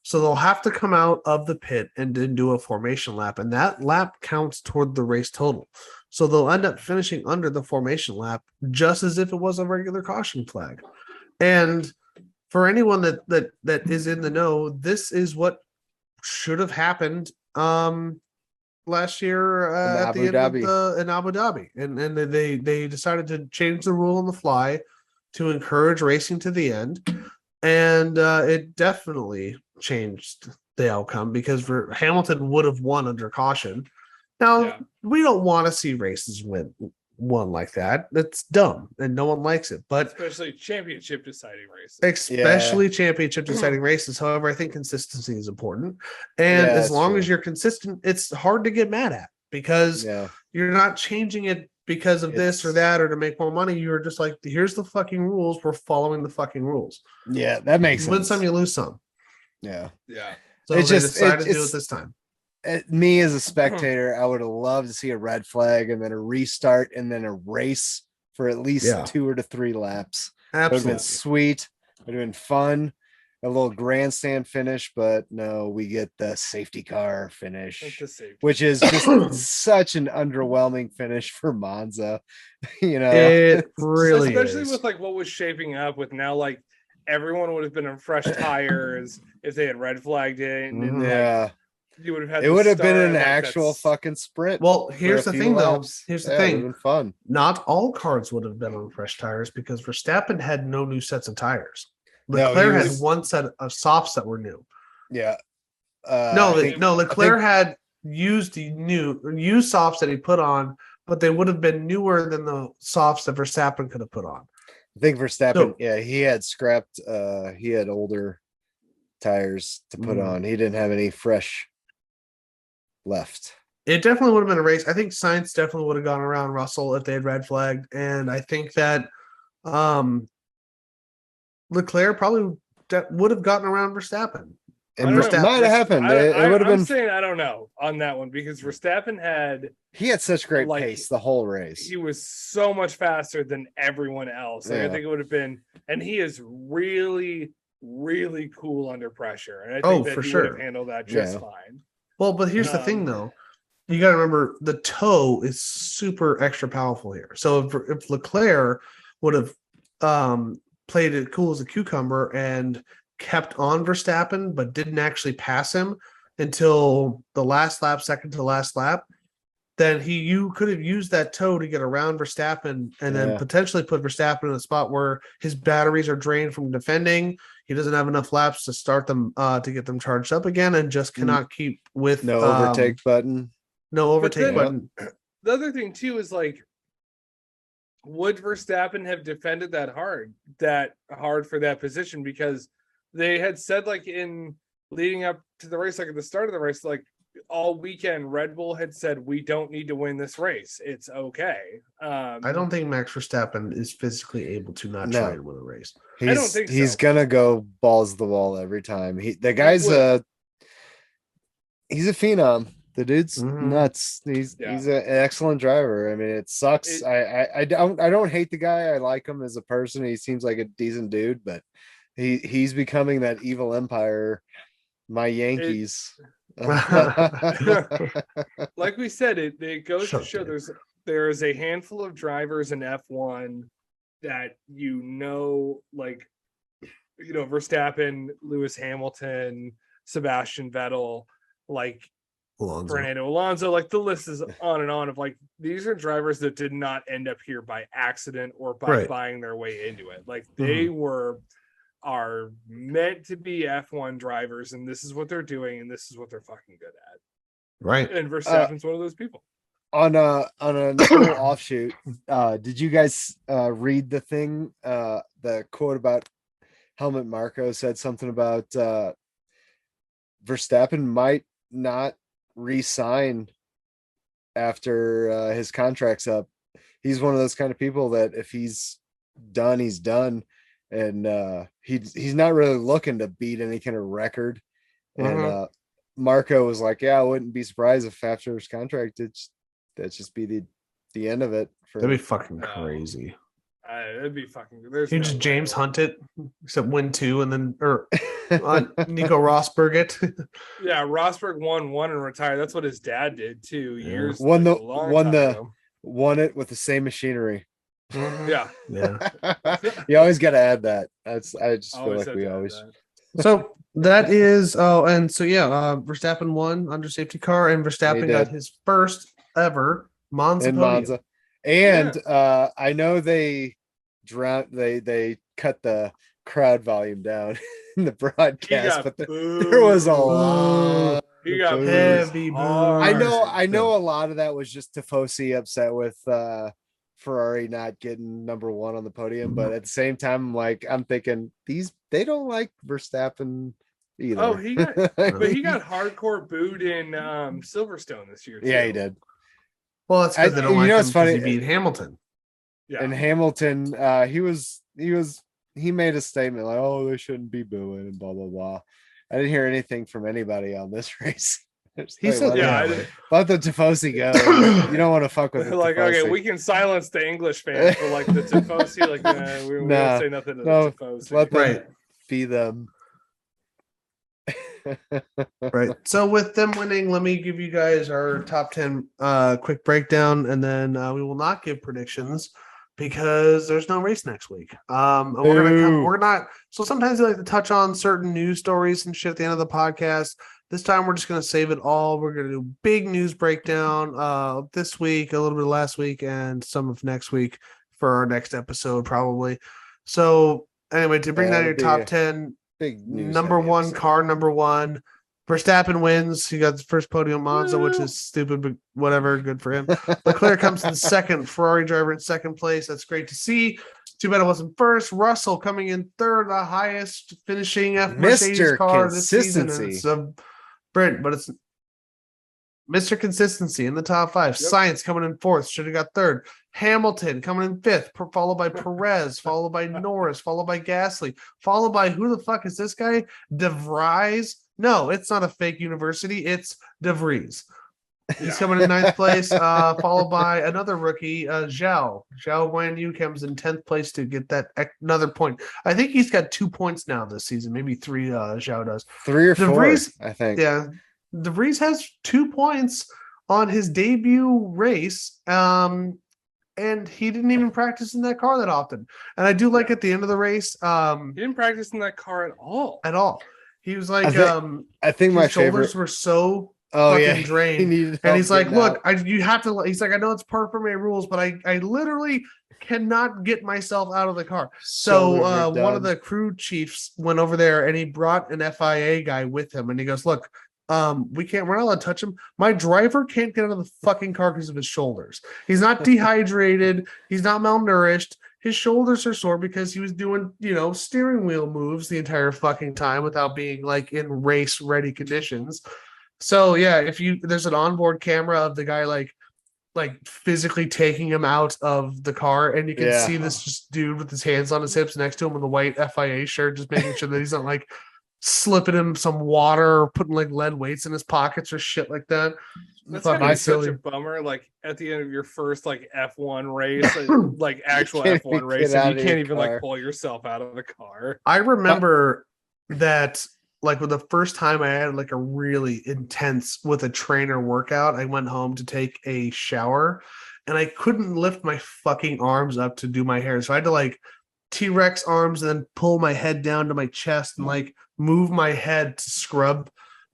So they'll have to come out of the pit and then do a formation lap, and that lap counts toward the race total. So they'll end up finishing under the formation lap, just as if it was a regular caution flag. And for anyone that is in the know, this is what should have happened last year at the end in Abu Dhabi, and they decided to change the rule on the fly to encourage racing to the end, and it definitely changed the outcome, because Hamilton would have won under caution. Now we don't want to see races won like that. That's dumb, and no one likes it. But especially championship deciding races. However, I think consistency is important, and as long as you're consistent, it's hard to get mad at, because you're not changing it because of this or that or to make more money. You're just like, here's the fucking rules. We're following the fucking rules. Yeah, that makes sense. Win some, you lose some. Yeah. So they decided to do it this time. Me as a spectator, I would have loved to see a red flag and then a restart and then a race for at least 2 to 3 laps. Absolutely. It would have been sweet. It would have been fun. A little grandstand finish, but no, we get the safety car finish, which is just such an underwhelming finish for Monza. It really especially is. with like what was shaping up with now, like everyone would have been on fresh tires if they had red flagged it. And you would have had. It would have been an actual fucking sprint. Well, here's the thing, though. Here's the thing. It would have been fun. Not all cars would have been on fresh tires, because Verstappen had no new sets of tires. Leclerc had 1 set of softs that were new. Yeah. Leclerc had used softs that he put on, but they would have been newer than the softs that Verstappen could have put on. I think Verstappen, he had scrapped. He had older tires to put on. He didn't have any fresh left. It definitely would have been a race. I think Sainz definitely would have gone around Russell if they had red flagged, and I think that Leclerc probably would have gotten around Verstappen. And Verstappen might have happened. It would have been. I'm saying I don't know on that one, because Verstappen had such great pace the whole race. He was so much faster than everyone else. I think it would have been, and he is really, really cool under pressure. And I think that he would have handled that just fine. Well, but here's the thing, though. You got to remember, the toe is super extra powerful here. So if Leclerc would have played it cool as a cucumber and kept on Verstappen, but didn't actually pass him until the last lap, second to the last lap, then you could have used that toe to get around Verstappen and then potentially put Verstappen in a spot where his batteries are drained from defending. He doesn't have enough laps to start them to get them charged up again, and just cannot keep with no overtake button. No overtake button. the other thing too is like, would Verstappen have defended that hard for that position? Because they had said, like, in leading up to the race, like at the start of the race, like all weekend, Red Bull had said, we don't need to win this race. It's okay. I don't think Max Verstappen is physically able to not No. try and win a race. I don't think he's so. gonna go balls to the wall every time. The guy's he's a phenom. The dude's nuts. He's an excellent driver. I mean, it sucks. I don't hate the guy. I like him as a person. He seems like a decent dude, but he's becoming that evil empire. My Yankees. Like we said, it goes to show there's a handful of drivers in F1 that like Verstappen, Lewis Hamilton, Sebastian Vettel, like Fernando Alonso, like the list is on and on of like, these are drivers that did not end up here by accident or by buying their way into it. Like they are meant to be F1 drivers, and this is what they're doing, and this is what they're fucking good at. Right. And Verstappen's one of those people. On a little offshoot, did you guys read the thing? The quote about Helmut Marko said something about Verstappen might not re-sign after his contract's up. He's one of those kind of people that if he's done, he's done, and he's not really looking to beat any kind of record. And Marco was like, "Yeah, I wouldn't be surprised if after his contract, that'd just be the end of it." That'd be fucking crazy. It'd be fucking. You just James Hunt it, except win 2, and then Nico Rosberg it. Yeah, Rosberg won 1 and retired. That's what his dad did 2 years. Won it with the same machinery. Yeah. You always got to add that. I just feel like we always. So that is Verstappen won under safety car, and Verstappen got his first ever Monza podium. And I know they cut the crowd volume down in the broadcast, but there was a lot. He got heavy booze. I know a lot of that was just Tifosi upset with Ferrari not getting number 1 on the podium, but at the same time, I'm thinking they don't like Verstappen either. Oh, he got hardcore booed in Silverstone this year too. Yeah, he did. Well, it's because they don't like him because he beat Hamilton. Yeah. And Hamilton, he made a statement like, "Oh, they shouldn't be booing," and blah blah blah. I didn't hear anything from anybody on this race. He said, let the Tifosi go. You don't want to fuck with like, Tifosi. Okay, we can silence the English fans, but like the Tifosi, like we won't say nothing to the Tifosi. Let them be them. Right. So with them winning, let me give you guys our top 10 quick breakdown, and then we will not give predictions because there's no race next week. We're not. So sometimes we like to touch on certain news stories and shit at the end of the podcast. This time we're just going to save it all. We're going to do big news breakdown this week, a little bit of last week, and some of next week for our next episode probably. So anyway, to bring down your top 10, big news number 1 episode. Car number 1, Verstappen wins. He got the first podium Monza, which is stupid, but whatever, good for him. Leclerc comes in second, Ferrari driver in second place. That's great to see. Too bad it wasn't first. Russell coming in third, the highest finishing Mercedes car this season. It's Brent, but it's Mr. Consistency in the top 5. Yep. Science coming in 4th, should have got 3rd. Hamilton coming in 5th, followed by Perez, followed by Norris, followed by Gasly, followed by who the fuck is this guy? De Vries? No, it's not a fake university. It's De Vries. He's coming in 9th place, followed by another rookie, Zhao. Zhao Guanyu comes in 10th place to get that another point. I think he's got 2 points now this season, maybe 3. Zhao does 3 or 4. Vries, I think. Yeah, De Vries has 2 points on his debut race, and he didn't even practice in that car that often. And I do like at the end of the race, he didn't practice in that car at all. He was like, I think my shoulders favorite were so fucking drained, and he's like, "Look, you have to." He's like, "I know it's part of my rules, but I literally cannot get myself out of the car." So one of the crew chiefs went over there, and he brought an FIA guy with him, and he goes, "Look, we're not allowed to touch him. My driver can't get out of the fucking car because of his shoulders. He's not dehydrated, he's not malnourished. His shoulders are sore because he was doing, steering wheel moves the entire fucking time without being like in race ready conditions. So yeah, if there's an onboard camera of the guy like physically taking him out of the car, and you can see this just dude with his hands on his hips next to him with a white FIA shirt, just making sure that he's not like slipping him some water or putting like lead weights in his pockets or shit like that. That's fucking such a bummer. Like at the end of your first like F1 race, like actual F1 race, and you can't even like pull yourself out of the car. I remember that like with the first time I had like a really intense with a trainer workout, I went home to take a shower and I couldn't lift my fucking arms up to do my hair. So I had to like T-Rex arms and then pull my head down to my chest and like move my head to scrub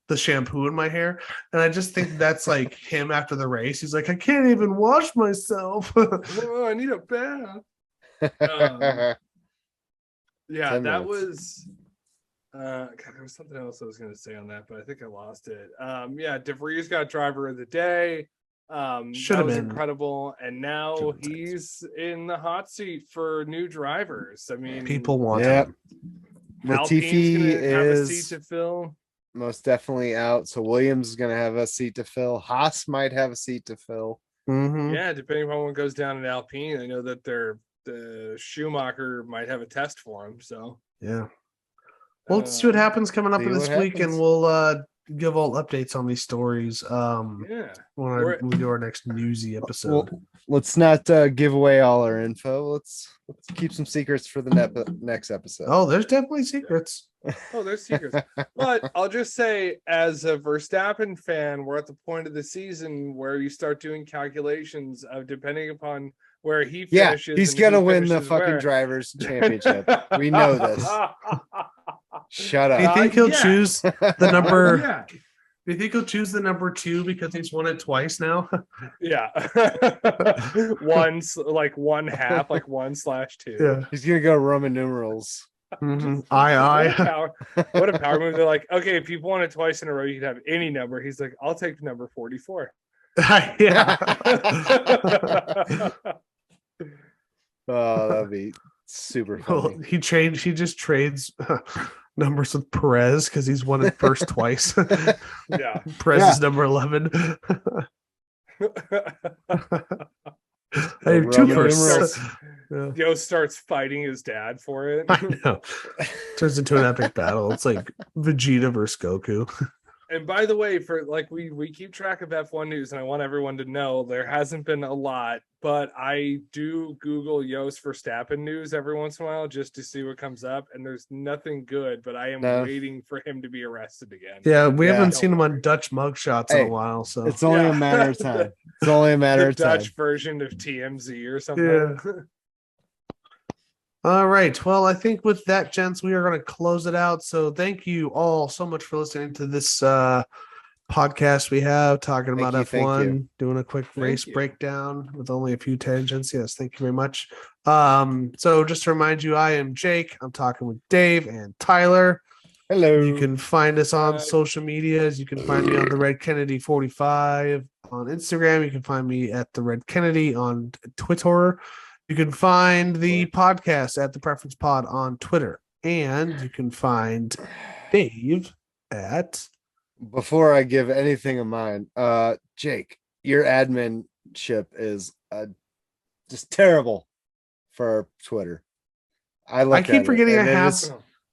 the shampoo in my hair. And I just think that's like him after the race. He's like, I can't even wash myself. Oh, I need a bath. Yeah, that was God, there was something else I was going to say on that, but I think I lost it. Yeah, DeVries got driver of the day. Should have been incredible, and now he's in the hot seat for new drivers. I mean, people want him. Latifi is have a seat to fill. Most definitely out. So Williams is going to have a seat to fill. Haas might have a seat to fill. Mm-hmm. Yeah, depending on what goes down in Alpine. I know that the Schumacher might have a test for him. So yeah. Well, let's see what happens coming up in this week, and we'll give all updates on these stories. When we do our next newsy episode. Well, let's not give away all our info. Let's keep some secrets for the next episode. Oh, there's definitely secrets. Oh, there's secrets. But I'll just say, as a Verstappen fan, we're at the point of the season where you start doing calculations of depending upon where he finishes. Yeah, he's gonna win the fucking drivers' championship. We know this. Shut up. Do you think he'll choose the number? Do you think he'll choose the number 2 because he's won it twice now? Yeah. One's like 1/2, like 1/2. Yeah. He's gonna go Roman numerals. Mm-hmm. I. What a power move. They're like, okay, if you've won it twice in a row, you can have any number. He's like, I'll take number 44. Yeah. Oh, that'd be super funny. Well, he just trades numbers with Perez because he's won it first twice. Yeah. Perez is number 11. I have 2 firsts. Yo starts fighting his dad for it. I know. Turns into an epic battle. It's like Vegeta versus Goku. And by the way, for like we keep track of F1 news, and I want everyone to know there hasn't been a lot, but I do Google Jos Verstappen news every once in a while just to see what comes up, and there's nothing good, but I am waiting for him to be arrested again. Yeah, we haven't seen him on Dutch mugshots in a while, so it's only a matter of time. It's only a matter of time. Dutch version of TMZ or something. Yeah. All right. Well, I think with that, gents, we are going to close it out. So thank you all so much for listening to this podcast we have talking about F1, doing a quick race breakdown with only a few tangents. Yes, thank you very much. So just to remind you, I am Jake. I'm talking with Dave and Tyler. Hello. You can find us on social medias. You can find me on the Red Kennedy 45 on Instagram. You can find me at the Red Kennedy on Twitter. You can find the podcast at the Preference Pod on Twitter, and you can find Dave at. Before I give anything of mine, Jake, your adminship is just terrible for Twitter. I keep forgetting I have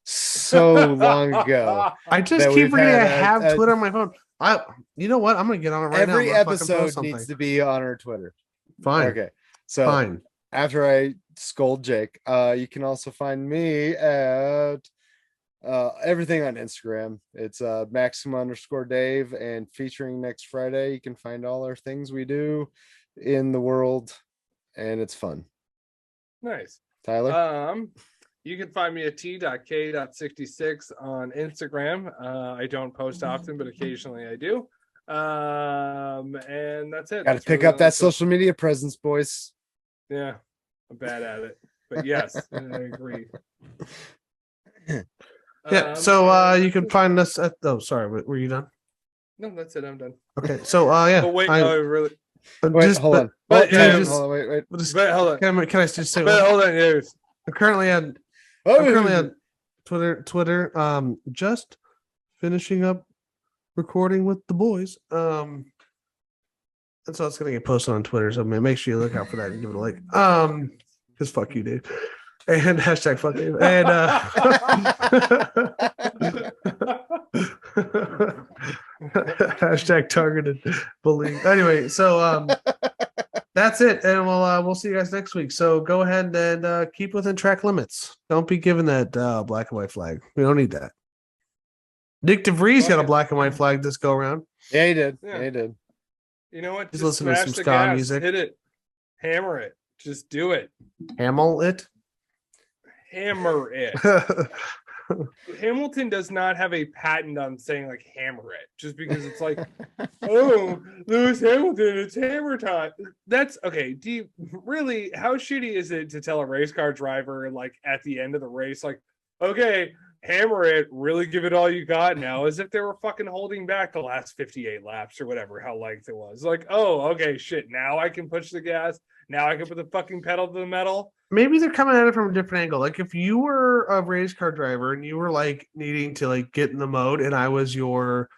so long ago. I just keep forgetting I have Twitter on my phone. You know what? I'm gonna get on it right now. Every episode needs to be on our Twitter. Fine. Okay. So fine. After I scold Jake, you can also find me at everything on Instagram. It's Maxima_Dave, and featuring next Friday, you can find all our things we do in the world, and it's fun. Nice. Tyler? You can find me at t.k.66 on Instagram. I don't post often, but occasionally I do. And that's it. Got to pick up that social media presence, boys. Yeah, I'm bad at it, but yes, I agree. Yeah, so you can find us at. Oh, sorry, were you done? No, that's it. I'm done. Okay, so yeah. But wait, I, no, really. Wait, hold on. But, Hold on, yeah, hold on, wait. But hold on. Can I just say? But hold on, yeah. I'm currently on Oh, Twitter. Just finishing up recording with the boys. And so it's gonna get posted on Twitter. So make sure you look out for that and give it a like. Because fuck you, Dave. And hashtag fuck you. And hashtag targeted bullying. Anyway, so that's it, and we'll see you guys next week. So go ahead and keep within track limits. Don't be giving that black and white flag. We don't need that. Nick DeVries got a black and white flag this go around. Yeah, he did. Yeah. Yeah, he did. You know what? Just Just listen to smash some the ska gas, music. hit it, hammer it. Just do it. Hamel it. Hammer it. Hamilton does not have a patent on saying like hammer it just because it's like, oh, Lewis Hamilton, it's hammer time. That's okay. Do you really, how shitty is it to tell a race car driver like at the end of the race, like, okay, hammer it, really give it all you got now, as if they were fucking holding back the last 58 laps or whatever, how length it was. Like, oh, okay, shit, now I can push the gas. Now I can put the fucking pedal to the metal. Maybe they're coming at it from a different angle. Like if you were a race car driver and you were like needing to like get in the mode, and I was your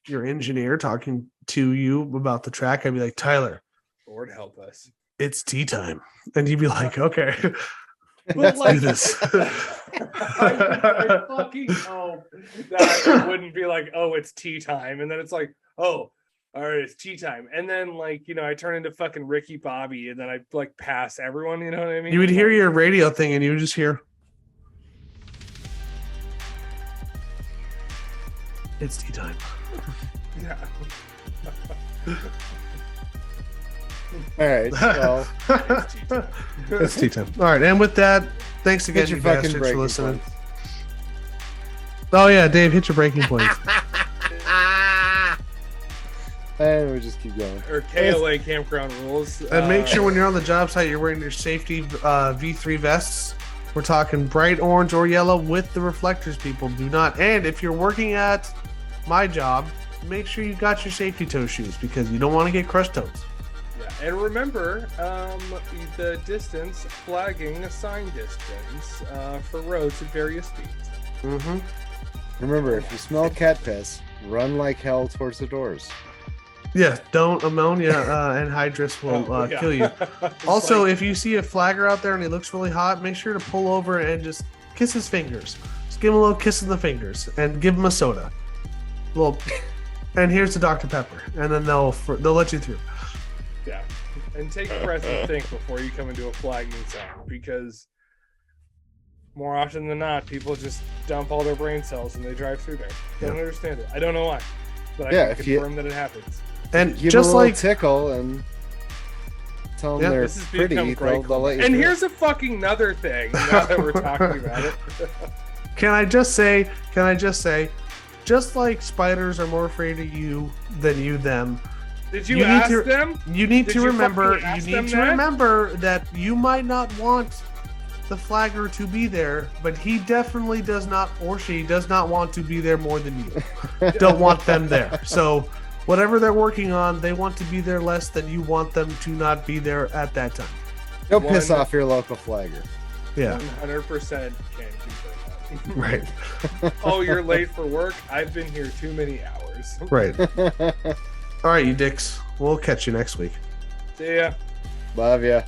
engineer talking to you about the track, I'd be like, Tyler, Lord help us. It's tea time. And you'd be like, okay. But Let's like, do this. I fucking hope that it wouldn't be like, oh, it's tea time. And then it's like, oh, all right, it's tea time. And then, like, you know, I turn into fucking Ricky Bobby and then I, like, pass everyone, you know what I mean? You would hear like, your radio thing and you would just hear, it's tea time. Yeah. All right. Well, It's tea time. It's tea time. All right. And with that, thanks again, hit your you fucking bastards, for breaking listening. points. Oh, yeah, Dave, hit your breaking points. And we just keep going. Or KLA campground rules. And make sure when you're on the job site, you're wearing your safety V3 vests. We're talking bright orange or yellow with the reflectors, people. Do not. And if you're working at my job, make sure you got your safety toe shoes because you don't want to get crushed toes. Yeah. And remember, the distance, flagging, sign distance for roads at various speeds. Mm-hmm. Remember, if you smell cat piss, run like hell towards the doors. Yeah, don't ammonia and hydrous will Yeah. kill you. It's Also, like, if you see a flagger out there and he looks really hot, make sure to pull over and just kiss his fingers. Just give him a little kiss in the fingers and give him a soda. Well, and here's the Dr. Pepper, and then they'll let you through. yeah, and take a breath and think before you come into a flagging zone, because more often than not, people just dump all their brain cells and they drive through there. Don't understand it. I don't know why, but I can confirm that it happens. And Give just them a like tickle and tell them they're This has pretty, become great. they'll let you And through. here's a fucking another thing. Now that we're talking about it, Can I just say, just like spiders are more afraid of you than you them, did you You need ask to- them? you need Did to you remember, fucking ask you them need to that? remember that you might not want the flagger to be there, but he definitely does not, or she does not want to be there more than you. Don't want them there. So whatever they're working on, they want to be there less than you want them to not be there at that time. Don't piss One- off your local flagger. Yeah. 100% can confirm that. Right. Oh, you're late for work? I've been here too many hours. Right. All right, you dicks. We'll catch you next week. See ya. Love ya.